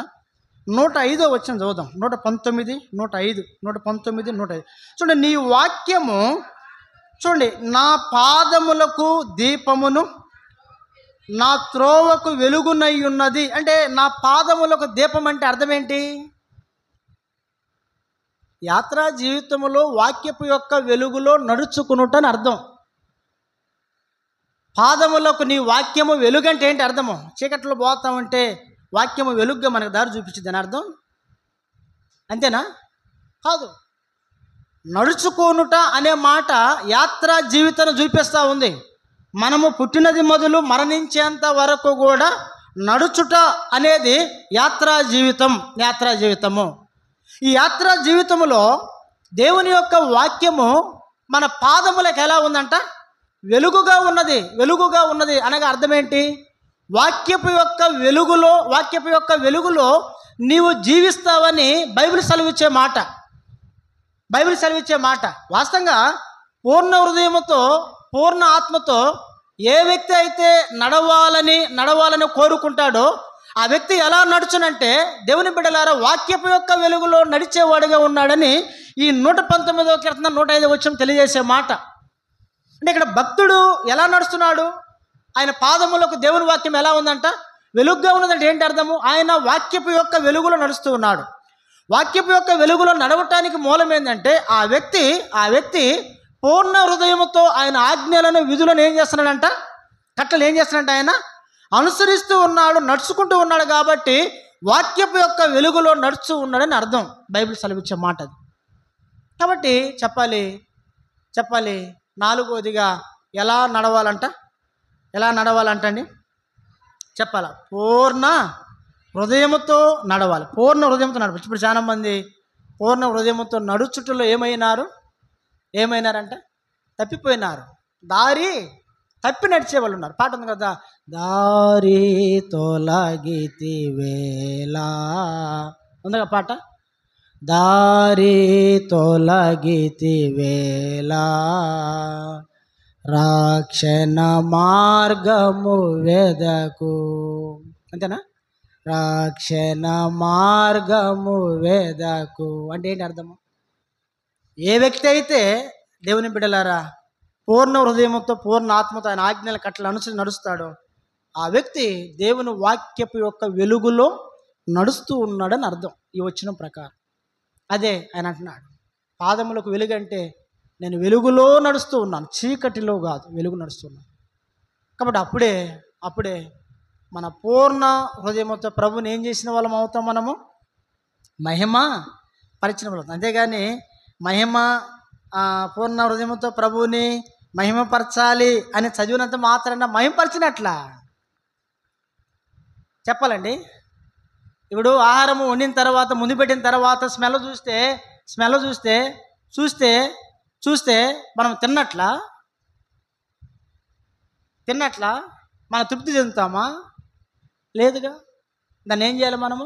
105వ వచనం చదువుదాం. 119, 105, 119, 105. చూడండి, నీ వాక్యము చూడండి, నా పాదములకు దీపమును నా త్రోవకు వెలుగునై ఉన్నది. అంటే నా పాదములకు దీపం అంటే అర్థం ఏంటి? యాత్రా జీవితంలో వాక్యపు యొక్క వెలుగులో నడుచుకునుటని అర్థం. పాదములకు నీ వాక్యము వెలుగంటే ఏంటి అర్థము? చీకట్లో పోతామంటే వాక్యము వెలుగుగా మనకు దారి చూపించింది అని అర్థం, అంతేనా? కాదు. నడుచుకోనుట అనే మాట యాత్రా జీవితాన్ని చూపిస్తూ ఉంది. మనము పుట్టినది మొదలు మరణించేంత వరకు కూడా నడుచుట అనేది యాత్రా జీవితము. ఈ యాత్రా జీవితంలో దేవుని యొక్క వాక్యము మన పాదములకు ఎలా ఉందంట, వెలుగుగా ఉన్నది అనగా అర్థం ఏంటి? వాక్యపు యొక్క వెలుగులో నీవు జీవిస్తావని బైబిల్ సెలవిచ్చే మాట. వాస్తవంగా పూర్ణ హృదయముతో పూర్ణ ఆత్మతో ఏ వ్యక్తి అయితే నడవాలని కోరుకుంటాడో ఆ వ్యక్తి ఎలా నడుచునంటే, దేవుని బిడ్డలారా, వాక్యపు యొక్క వెలుగులో నడిచేవాడుగా ఉన్నాడని ఈ 119వ కీర్తన 105వ వచనం తెలియజేసే మాట. అంటే ఇక్కడ భక్తుడు ఎలా నడుస్తున్నాడు? ఆయన పాదములకు దేవుని వాక్యం ఎలా ఉందంట? వెలుగుగా ఉన్నదంటే ఏంటి అర్థము? ఆయన వాక్యపు యొక్క వెలుగులో నడుస్తూ ఉన్నాడు. వాక్యపు యొక్క వెలుగులో నడవటానికి మూలం ఏంటంటే ఆ వ్యక్తి పూర్ణ హృదయముతో ఆయన ఆజ్ఞలను విధులను ఏం చేస్తున్నాడంట? కట్టలు ఏం చేస్తున్నాడంట? ఆయన అనుసరిస్తూ ఉన్నాడు, నడుచుకుంటూ ఉన్నాడు. కాబట్టి వాక్యపు యొక్క వెలుగులో నడుస్తూ ఉన్నాడని అర్థం. బైబిల్ సెలవిచ్చే మాట అది. కాబట్టి చెప్పాలి 4వదిగా ఎలా నడవాలంటండి చెప్పాల? పూర్ణ హృదయముతో నడవాలి. పూర్ణ హృదయంతో నడవచ్చు. ఇప్పుడు చాలామంది పూర్ణ హృదయముతో నడుచుటలో ఏమైనారంట? తప్పిపోయినారు. దారి తప్పి నడిచే వాళ్ళు ఉన్నారు. పాట ఉంది కదా, దారి తొలగితి వేళ, ఉందిగా పాట. దారి తొలగితి వేళ రక్షణ మార్గము వెదకు, అంతేనా? రక్షణ మార్గము వెదకు అంటే ఏంటి అర్థము? ఏ వ్యక్తి అయితే దేవుని బిడ్డలారా పూర్ణ హృదయంతో పూర్ణ ఆత్మతో ఆయన ఆజ్ఞల కట్టలు అనుసరించి నడుస్తాడో ఆ వ్యక్తి దేవుని వాక్యపు యొక్క వెలుగులో నడుస్తూ ఉన్నాడని అర్థం ఈ వచనం ప్రకారం. అదే ఆయన అంటున్నాడు, పాదములకు వెలుగు అంటే నేను వెలుగులో నడుస్తూ ఉన్నాను, చీకటిలో కాదు, వెలుగు నడుస్తున్నాను. కాబట్టి అప్పుడే మన పూర్ణ హృదయంతో ప్రభుని ఏం చేసిన వాళ్ళం అవుతాం? మనము మహిమ పరిచిన వాళ్ళం. అంతేగాని పూర్ణ హృదయంతో ప్రభువుని మహిమపరచాలి అని చదివినంత మాత్రాన మహిమపరిచినట్లా చెప్పాలండి. ఇప్పుడు ఆహారము వండిన తర్వాత, ముందు పెట్టిన తర్వాత స్మెల్ చూస్తే మనం తిన్నట్లా మనం తృప్తి చెందుతామా? లేదుగా. దాన్ని ఏం చేయాలి? మనము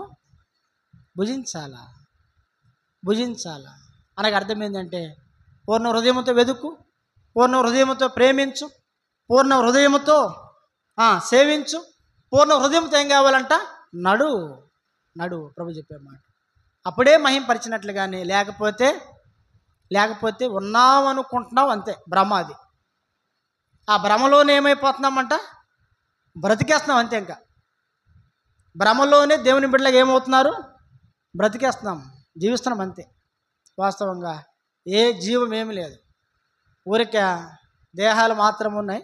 భుజించాలా అనగా అర్థం ఏంటంటే పూర్ణ హృదయంతో వెతుకు, పూర్ణ హృదయంతో ప్రేమించు, పూర్ణ హృదయంతో సేవించు, పూర్ణ హృదయంతో ఏం కావాలంట? నడు ప్రభు చెప్పే మాట. అప్పుడే మహింపరిచినట్లు. కానీ లేకపోతే ఉన్నామనుకుంటున్నావు, అంతే, భ్రమ అది. ఆ భ్రమలోనే ఏమైపోతున్నామంట? బ్రతికేస్తున్నాం అంతే. ఇంకా భ్రమలోనే దేవుని బిడ్డలకు ఏమవుతున్నారు? బ్రతికేస్తున్నాం, జీవిస్తున్నాం అంతే. వాస్తవంగా ఏ జీవం ఏమి లేదు, ఊరికే దేహాలు మాత్రం ఉన్నాయి,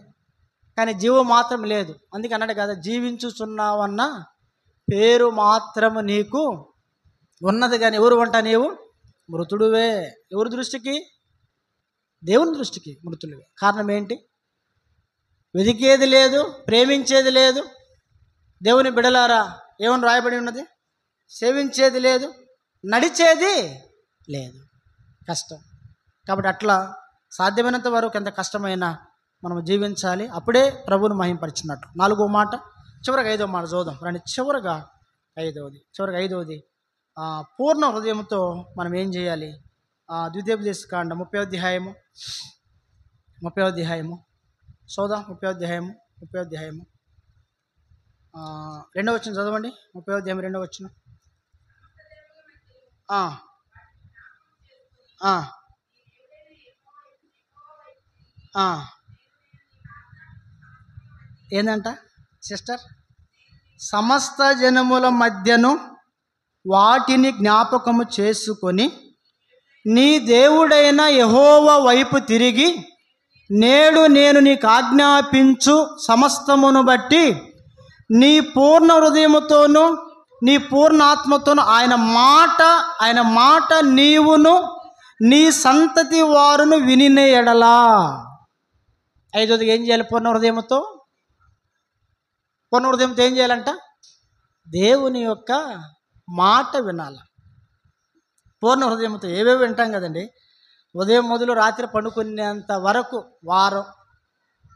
కానీ జీవం మాత్రం లేదు. అందుకే అన్నాడు కదా, జీవించుచున్నావన్న పేరు మాత్రము నీకు ఉన్నది, కానీ ఎవరు అంట? నీవు మృతుడువే. ఎవరి దృష్టికి? దేవుని దృష్టికి మృతుడివే. కారణం ఏంటి? వెతికేది లేదు, ప్రేమించేది లేదు. దేవుని బిడలారా ఏమని రాయబడి ఉన్నది? సేవించేది లేదు, నడిచేది లేదు. కష్టం. కాబట్టి అట్లా సాధ్యమైనంత వరకు ఎంత కష్టమైనా మనం జీవించాలి. అప్పుడే ప్రభువును మహింపరిచినట్లు. 4వ మాట. చివరికి 5వ మాట చూద్దాం రండి. చివరిగా 5వది పూర్ణ హృదయంతో మనం ఏం చేయాలి? ద్వితీయోపదేశకాండం 30వ అధ్యాయము చూద్దాం. 30వ అధ్యాయము 2వ వచనం చదవండి. 30వ అధ్యాయం 2వ వచనం. ఏందంట సిస్టర్? సమస్త జనముల మధ్యను వాటిని జ్ఞాపకము చేసుకొని నీ దేవుడైన యెహోవా వైపు తిరిగి, నేడు నేను నీకు ఆజ్ఞాపించు సమస్తమును బట్టి నీ పూర్ణ హృదయముతోనూ నీ పూర్ణ ఆత్మతోనూ ఆయన మాట నీవును నీ సంతతి వారును వినిన ఎడలా. 5వది ఏం చేయాలి? పూర్ణ హృదయంతో ఏం చేయాలంట? దేవుని యొక్క మాట వినాల. పూర్ణ హృదయంతో ఏవేవి వింటాం కదండి. ఉదయం మొదలు రాత్రి పండుకునేంత వరకు,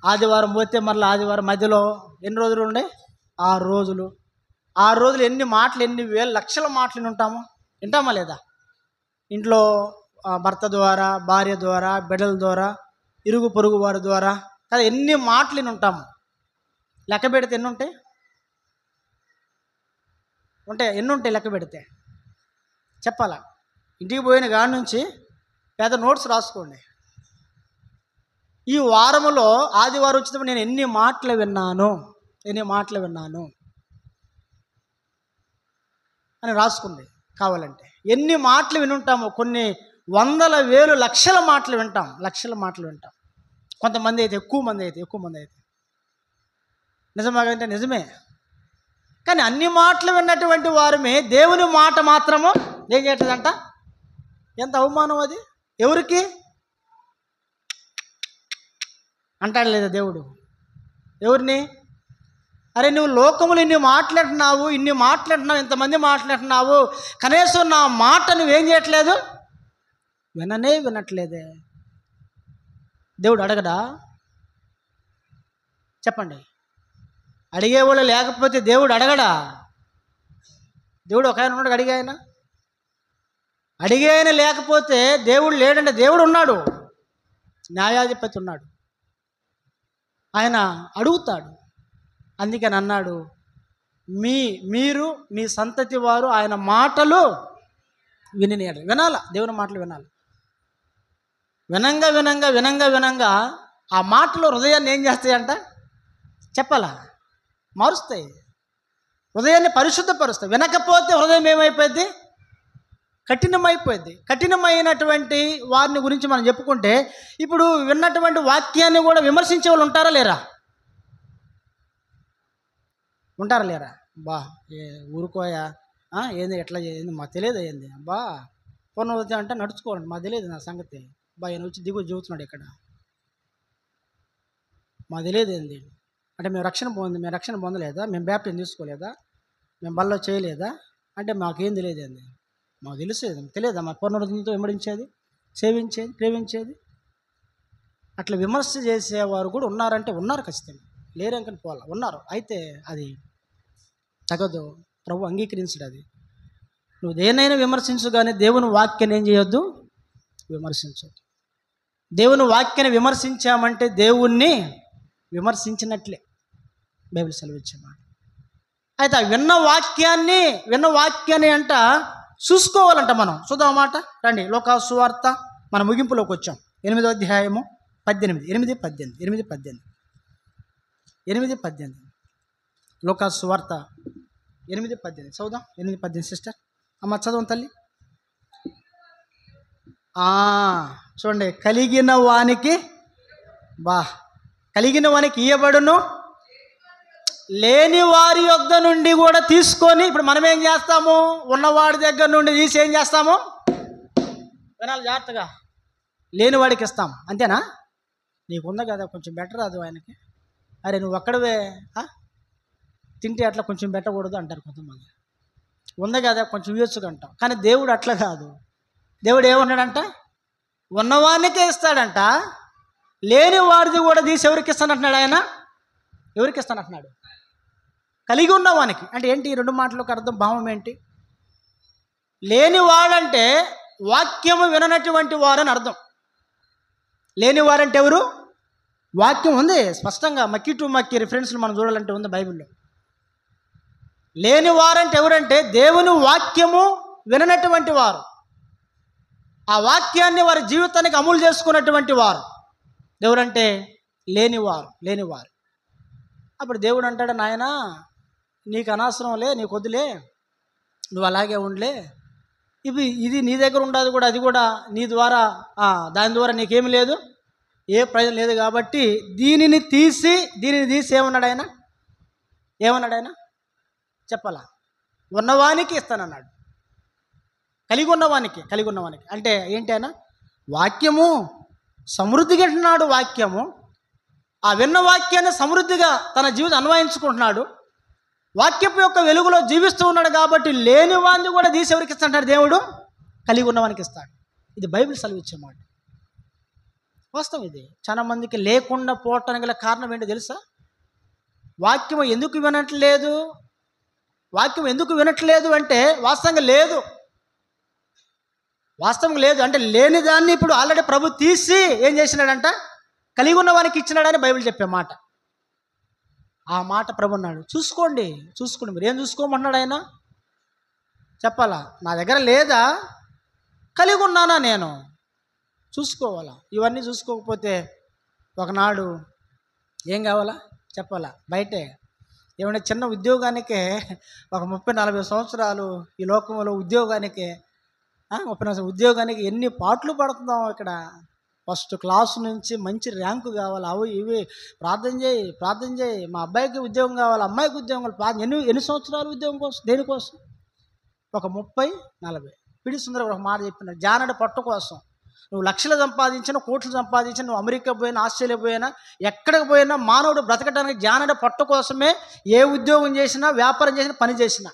ఆదివారం పోతే మళ్ళీ ఆదివారం మధ్యలో ఎన్ని రోజులు ఉండే? 6 రోజులు. 6 రోజులు ఎన్ని మాటలు, ఎన్ని వేల లక్షల మాటలు ఉంటాము, వింటామా లేదా? ఇంట్లో భర్త ద్వారా, భార్య ద్వారా, బిడ్డల ద్వారా, ఇరుగు పొరుగు వారి ద్వారా కదా ఎన్ని మాటలు ఉంటాము. లెక్క పెడితే ఎన్ని ఉంటాయి? ఎన్ని ఉంటాయి లెక్క పెడితే? చెప్పాలా? ఇంటికి పోయిన కాడి నుంచి పెద్ద నోట్స్ రాసుకోండి. ఈ వారములో ఆదివారం వచ్చినప్పుడు నేను ఎన్ని మాటలు విన్నాను అని రాసుకుంది. కావాలంటే ఎన్ని మాటలు వినుంటామో, కొన్ని వందల వేలు లక్షల మాటలు వింటాం. కొంతమంది అయితే ఎక్కువ మంది అయితే నిజమాగంటే నిజమే. కానీ అన్ని మాటలు విన్నటువంటి వారమే దేవుని మాట మాత్రము ఏం చేయట్లేదంట. ఎంత అవమానం అది! ఎవరికి అంటాడు లేదా దేవుడు? ఎవరిని? అరే నువ్వు లోకములు ఇన్ని మాట్లాడుతున్నావు, ఇంతమంది మాట్లాడుతున్నావు, కనీసం నా మాట నువ్వేం చేయట్లేదు, వినట్లేదే. దేవుడు అడగడా? చెప్పండి. అడిగేవాళ్ళు లేకపోతే దేవుడు అడగడా? దేవుడు ఒక ఆయన ఉన్నాడు, అడిగే ఆయన లేకపోతే దేవుడు లేడంటే దేవుడు ఉన్నాడు, న్యాయాధిపతి ఉన్నాడు, ఆయన అడుగుతాడు. అందుకని అన్నాడు, మీరు మీ సంతతి వారు ఆయన మాటలు వినాల. దేవుని మాటలు వినాలి. వినంగా ఆ మాటలు హృదయాన్ని ఏం చేస్తాయంట? చెప్పాలా? మారుస్తాయి, హృదయాన్ని పరిశుద్ధపరుస్తాయి. వినకపోతే హృదయం ఏమైపోయింది? కఠినమైనటువంటి వారిని గురించి మనం చెప్పుకుంటే, ఇప్పుడు విన్నటువంటి వాక్యాన్ని కూడా విమర్శించే వాళ్ళు ఉంటారా లేరా? బా ఊరుకోయా, ఏంది ఎట్లా ఏంది మాకు తెలియదు, ఏంది బా పునరుద్ధి అంటే నడుచుకోండి, మాకు తెలియదు నా సంగతి, బా ఈయన వచ్చి దిగు చూస్తున్నాడు ఇక్కడ, మాకు తెలియదు ఏంది అంటే మేము రక్షణ పొందలేదా, మేము బ్యాప్టిజం తీసుకోలేదా, మేము బల్లో చేయలేదా అంటే మాకేం తెలియదు ఏంది, మాకు తెలియదా మా పునరుద్ధితో వెంబడించేది, సేవించేది, ప్రేమించేది. అట్లా విమర్శ చేసేవారు కూడా ఉన్నారంటే ఉన్నారు, ఖచ్చితంగా లేరంకని పోవాలి, ఉన్నారు. అయితే అది తగదు, ప్రభు అంగీకరించడు. అది నువ్వు దేనైనా విమర్శించు, కానీ దేవుని వాక్యాన్ని ఏం చేయొద్దు, విమర్శించొద్దు. దేవుని వాక్యాన్ని విమర్శించామంటే దేవుణ్ణి విమర్శించినట్లే బైబిల్ సెలవిచ్చేమాట. అయితే విన్న వాక్యాన్ని అంట చూసుకోవాలంట. మనం చూద్దాం మాట రండి. లోకాసు సువార్త మన ముగింపులోకి వచ్చాం. 8వ అధ్యాయము 8:18 లోకాసు సువార్త 8:18 చదువుదాం. 8:18 సిస్టర్ అమ్మ చదవం తల్లి. చూడండి, కలిగిన వానికి ఇయ్యబడును, లేని వారి యొద్ద నుండి కూడా తీసుకొని. ఇప్పుడు మనం ఏం చేస్తాము? ఉన్నవాడి దగ్గర నుండి తీసి ఏం చేస్తాము? వినాలి జాగ్రత్తగా. లేని వాడికి ఇస్తాం, అంతేనా? నీకుంది కదా కొంచెం బెటర్, అది ఆయనకి, అరే నువ్వు ఒక్కడవే తింటే అట్లా కొంచెం పెట్టకూడదు అంటారు కొంతమంది. ఉంది కదా కొంచెం ఇవ్వచ్చు అంటాం. కానీ దేవుడు అట్లా కాదు. దేవుడు ఏమన్నాడంట? ఉన్నవానికే ఇస్తాడంట, లేని వాడిది కూడా తీసి ఎవరికి ఇస్తానంటున్నాడు ఆయన? ఎవరికి ఇస్తానంటున్నాడు? కలిగి ఉన్నవానికి. అంటే ఏంటి? ఈ 2 మాటలకు అర్థం, భావం ఏంటి? లేని వాడంటే వాక్యము విననటువంటి వారని అర్థం. లేని వారంటే ఎవరు? వాక్యం ఉంది స్పష్టంగా, మక్కి టు మక్కి రిఫరెన్స్లు మనం చూడాలంటే ఉంది బైబిల్లో. లేని వారంటే ఎవరంటే దేవుని వాక్యము విననటువంటి వారు, ఆ వాక్యాన్ని వారి జీవితానికి అమలు చేసుకున్నటువంటి వారు. ఎవరంటే లేనివారు. అప్పుడు దేవుడు అంటాడు, నాయనా నీకు అనవసరంలే, నీకు వద్దులే, నువ్వు అలాగే ఉండలే, ఇది నీ దగ్గర ఉండదు కూడా, అది కూడా నీ ద్వారా, దాని ద్వారా నీకేమి లేదు, ఏ ప్రయోజనం లేదు, కాబట్టి దీనిని తీసి ఏమన్నాడు ఆయన? చెప్పాలా? ఉన్నవానికి ఇస్తానన్నాడు. కలిగి ఉన్నవానికి అంటే ఏంటి? ఆయన వాక్యము సమృద్ధిగా అంటున్నాడు. వాక్యము, ఆ విన్న వాక్యాన్ని సమృద్ధిగా తన జీవితం అన్వయించుకుంటున్నాడు. వాక్యపు యొక్క వెలుగులో జీవిస్తూ ఉన్నాడు. కాబట్టి లేని వాడిని కూడా తీసి ఎవరికి ఇస్తాడు? దేవుడు కలిగి ఉన్నవానికి ఇస్తాడు. ఇది బైబిల్ సెలవిచ్చే మాట. వాస్తవం ఇది. చాలా మందికి లేకుండా పోవటానికి గల కారణం ఏంటో తెలుసా? వాక్యం ఎందుకు వినట్లేదు? వాక్యం ఎందుకు వినట్లేదు అంటే వాస్తవంగా లేదు. వాస్తవంగా లేదు అంటే లేని దాన్ని ఇప్పుడు ఆల్రెడీ ప్రభు తీసి ఏం చేసినాడంట? కలిగి ఉన్న వానికి ఇచ్చినాడని బైబిల్ చెప్పే మాట. ఆ మాట ప్రభు అన్నాడు. చూసుకోండి మీరు ఏం చూసుకోమన్నాడు ఆయన? చెప్పాలా? నా దగ్గర లేదా, కలిగి ఉన్నానా నేను? చూసుకోవాలా. ఇవన్నీ చూసుకోకపోతే ఒకనాడు ఏం కావాలా? చెప్పాలా? బయటే ఏమైనా చిన్న ఉద్యోగానికే ఒక 30-40 సంవత్సరాలు ఈ లోకంలో ఉద్యోగానికి 30 ఉద్యోగానికి ఎన్ని పాటలు పడుతున్నాం ఇక్కడ. ఫస్ట్ క్లాస్ నుంచి మంచి ర్యాంకు కావాలి, అవి ఇవి ప్రార్థన చేయి, మా అబ్బాయికి ఉద్యోగం కావాలి, అమ్మాయికి ఉద్యోగం కావాలి. ఎన్ని సంవత్సరాలు ఉద్యోగం కోసం? దేనికోసం? ఒక 30-40. పిడి సుందర ఒక మాట చెప్పినాడు, జానడి పట్టు కోసం. నువ్వు లక్షలు సంపాదించిన, కోట్లు సంపాదించిన, నువ్వు అమెరికా పోయినా, ఆస్ట్రేలియా పోయినా, ఎక్కడికి పోయినా మానవుడు బ్రతకడానికి జానడి పట్టు కోసమే ఏ ఉద్యోగం చేసినా, వ్యాపారం చేసినా, పని చేసినా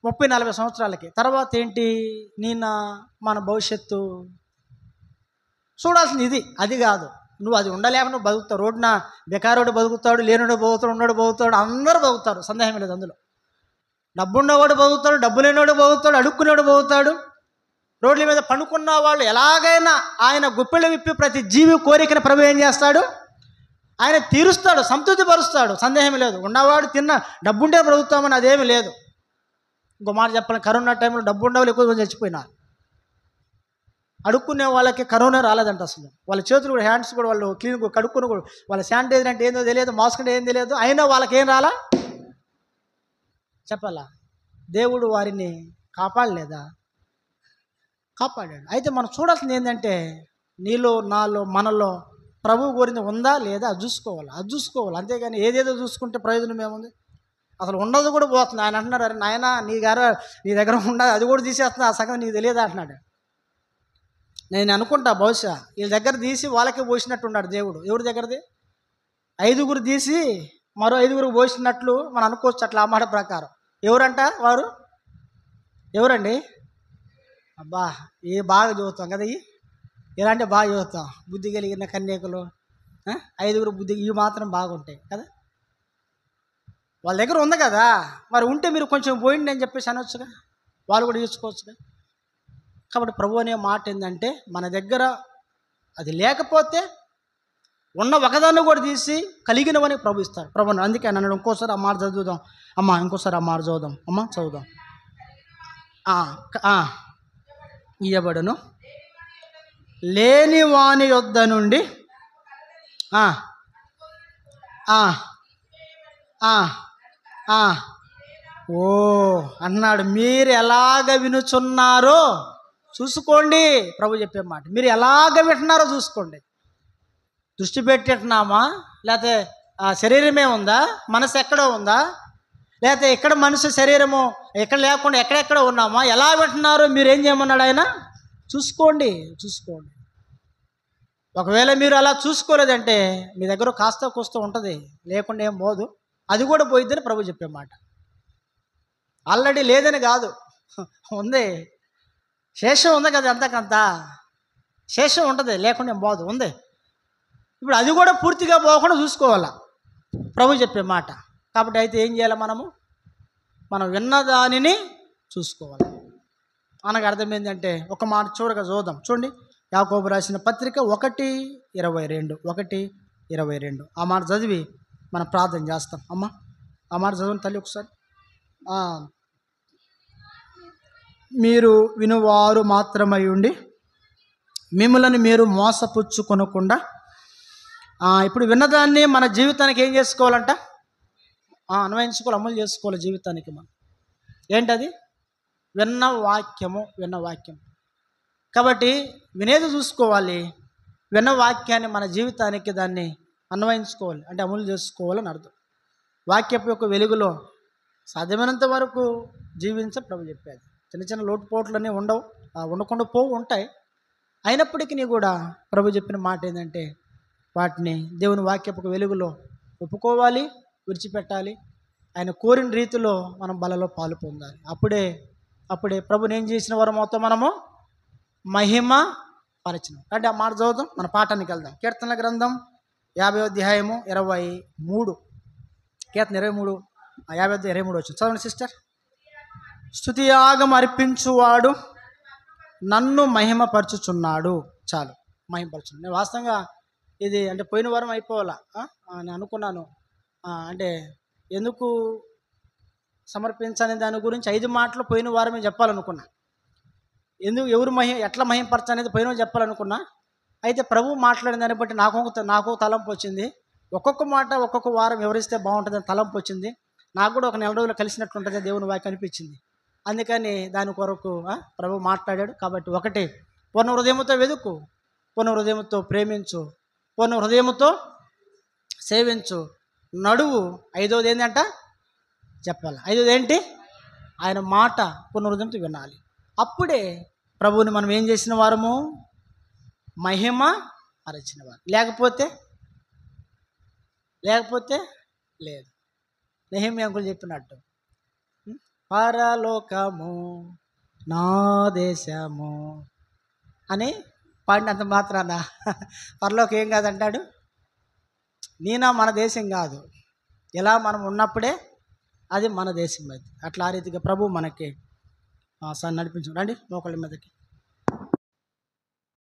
30-40 సంవత్సరాలకి. తర్వాత ఏంటి? మన భవిష్యత్తు చూడాల్సింది ఇది. అది కాదు. నువ్వు అది ఉండలేక నువ్వు బతుకుతావు. రోడ్డున బెకారోడు బతుకుతాడు, లేనుడు బతుకుతాడు, ఉన్నోడు బతుకుతాడు, అందరూ బతుకుతారు, సందేహం లేదు అందులో. డబ్బున్నవాడు బతుకుతాడు, డబ్బు లేనివాడు బతుకుతాడు, అడుక్కునేవాడు బతుకుతాడు. రోడ్ల మీద పనుకున్న వాళ్ళు ఎలాగైనా ఆయన గుప్పెళ్ళు విప్పి ప్రతి జీవి కోరికను ప్రభు ఏం చేస్తాడు? ఆయన తీరుస్తాడు, సంతృప్తి పరుస్తాడు, సందేహం లేదు. ఉన్నవాడు డబ్బుంటే బ్రతుకుతామని అదేమీ లేదు. ఇంకో మాట చెప్పాలి, కరోనా టైంలో డబ్బు ఉండేవాళ్ళు ఎక్కువ మంది చచ్చిపోయినారు. అడుక్కునే వాళ్ళకి కరోనా రాలేదంట అసలు. వాళ్ళ చేతులు కూడా, హ్యాండ్స్ కూడా వాళ్ళు క్లీన్ కడుక్కుని కూడా, వాళ్ళ శానిటైజర్ అంటే ఏందో తెలియదు, మాస్క్ అంటే ఏం తెలియదు, అయినా వాళ్ళకి ఏం రాలా? చెప్పాలా? దేవుడు వారిని కాపాడలేదా? కాపాడాడు. అయితే మనం చూడాల్సింది ఏంటంటే నీలో, నాలో, మనలో ప్రభువు కోరింది ఉందా లేదా అది చూసుకోవాలి. అంతేగాని ఏదేదో చూసుకుంటే ప్రయోజనం ఏముంది? అసలు ఉండదు కూడా పోతుంది. ఆయన అంటున్నారు, అరే నాయన నీ దగ్గర ఉండదు, అది కూడా తీసేస్తున్నా, ఆ సంగతి నీకు తెలియదా అంటున్నాడు. నేను అనుకుంటా బహుశా వీళ్ళ దగ్గర తీసి వాళ్ళకే పోసినట్టున్నాడు దేవుడు. ఎవరి దగ్గరది? 5 తీసి మరో 5 పోసినట్లు మనం అనుకోవచ్చు అట్లా, ఆ మాట ప్రకారం. ఎవరంట వారు? ఎవరండి? అబ్బా బాగా చదువుతాం కదా, ఇలాంటి బాగా చదువుతాం. బుద్ధి కలిగిన కన్యకులు 5 బుద్ధి ఇవి మాత్రం బాగుంటాయి కదా. వాళ్ళ దగ్గర ఉంది కదా, మరి ఉంటే మీరు కొంచెం పోయిండి అని చెప్పేసి అనొచ్చుగా, వాళ్ళు కూడా తీసుకోవచ్చుగా. కాబట్టి ప్రభు అనే మాట ఏంటంటే మన దగ్గర అది లేకపోతే ఉన్న ఒకదాన్ని కూడా తీసి కలిగినవని ప్రభు ఇస్తాడు. ప్రభు అందుకే అన్నాడు. ఇంకోసారి ఆ మాట చదువుదాం అమ్మా, ఇంకోసారి ఆ మాట చదువుదాం అమ్మా, చదువుదాం. ఇయ్యబడును లేని వాని యొద్ద నుండి అన్నాడు. మీరు ఎలాగ వినుచున్నారో చూసుకోండి. ప్రభు చెప్పే మాట, మీరు ఎలాగ వింటున్నారో చూసుకోండి. దృష్టి పెట్టినామా, లేకపోతే శరీరమే ఉందా, మనసు ఎక్కడో ఉందా, లేకపోతే ఇక్కడ మనసు శరీరము ఎక్కడ లేకుండా ఎక్కడెక్కడ ఉన్నామా, ఎలా వింటున్నారో మీరు ఏం చేయమన్నాడు ఆయన? చూసుకోండి. ఒకవేళ మీరు అలా చూసుకోలేదంటే మీ దగ్గర కాస్త కూస్త ఉంటుంది, లేకుండా ఏం పోదు. అది కూడా పోయిద్దని ప్రభు చెప్పే మాట. ఆల్రెడీ లేదని కాదు, ఉంది, శేషం ఉంది కదా, అంతకంత శేషం ఉంటుంది, లేకుండా ఏం పోదు, ఉంది. ఇప్పుడు అది కూడా పూర్తిగా పోకుండా చూసుకోవాలా ప్రభు చెప్పే మాట. కాబట్టి అయితే ఏం చేయాలి? మనం విన్నదానిని చూసుకోవాలి. మనకు అర్థం ఏంటంటే ఒక మాట చూడగా చూద్దాం. చూడండి, యాకోబు రాసిన పత్రిక 1:22 ఆ మాట చదివి మనం ప్రార్థన చేస్తాం. అమ్మా ఆ మాట చదవండి తల్లి ఒకసారి. మీరు వినువారు మాత్రమై ఉండి మిమ్మల్ని మీరు మోసపుచ్చుకొనకుండా. ఇప్పుడు విన్నదాన్ని మన జీవితానికి ఏం చేసుకోవాలంట? అన్వయించుకోవాలి, అమలు చేసుకోవాలి జీవితానికి. మనం ఏంటది? విన్న వాక్యం. కాబట్టి వినేది చూసుకోవాలి, విన్న వాక్యాన్ని మన జీవితానికి దాన్ని అన్వయించుకోవాలి, అంటే అమలు చేసుకోవాలని అర్థం. వాక్యపు యొక్క వెలుగులో సాధ్యమైనంత వరకు ప్రభు చెప్పేది. చిన్న చిన్న లోటుపోట్లన్నీ ఉండవు, ఉండకుండా ఉంటాయి. అయినప్పటికీ కూడా ప్రభు చెప్పిన మాట ఏంటంటే వాటిని దేవుని వాక్యపు వెలుగులో ఒప్పుకోవాలి, విడిచిపెట్టాలి. ఆయన కోరిన రీతిలో మనం బలలో పాలు పొందాలి. అప్పుడే ప్రభుని ఏం చేసిన వారు మొత్తం మనము మహిమ పరచనం. అంటే ఆ మాట చదువుదాం, మన పాఠానికి వెళ్దాం. కీర్తనల గ్రంథం 50వ అధ్యాయము 23. కీర్తన 23:23 వచ్చింది. చదవండి సిస్టర్. స్తుతియాగం అర్పించువాడు నన్ను మహిమపరచుచున్నాడు. చాలు, మహిమపరచున్నాడు. నేను వాస్తవంగా ఇది అంటే పోయిన వారం అయిపోవాలా నేను అనుకున్నాను. అంటే ఎందుకు సమర్పించని దాని గురించి 5 మాటలు పోయిన వారమే చెప్పాలనుకున్నా. ఎవరు ఎట్లా మహిమపరచనేది పోయిన చెప్పాలనుకున్నా. అయితే ప్రభు మాట్లాడిన దాన్ని బట్టి నాకు తలంపు వచ్చింది. ఒక్కొక్క మాట ఒక్కొక్క వారం వివరిస్తే బాగుంటుందని తలంపు వచ్చింది. నాకు కూడా ఒక నెల రోజులు కలిసినట్లుంటుంది దేవుని వాక్యం అనిపించింది. అందుకని దాని కొరకు ప్రభు మాట్లాడాడు. కాబట్టి ఒకటి, పూర్ణ హృదయముతో వెతుకు, పూర్ణ హృదయముతో ప్రేమించు, పూర్ణ హృదయముతో సేవించు, నడువు. 5వది ఏంటంట చెప్పాలి. 5వది ఏంటి? ఆయన మాట పూర్ణ హృదయంతో వినాలి. అప్పుడే ప్రభువుని మనం ఏం చేసిన వారము? మహిమ పరచిన వారు. లేకపోతే లేదు. నెహెమ్యా అంకుల్ చెప్పినట్టు పరలోకము నా దేశము అని పాడినంత మాత్రాన పరలోకం ఏం కాదంటాడు. నేనా మన దేశం కాదు, ఇలా మనం ఉన్నప్పుడే అది మన దేశం. అది అట్లా ఆ రీతిగా ప్రభు మనకి నడిపించు. రండి మోకాళ్ళ మీదకి.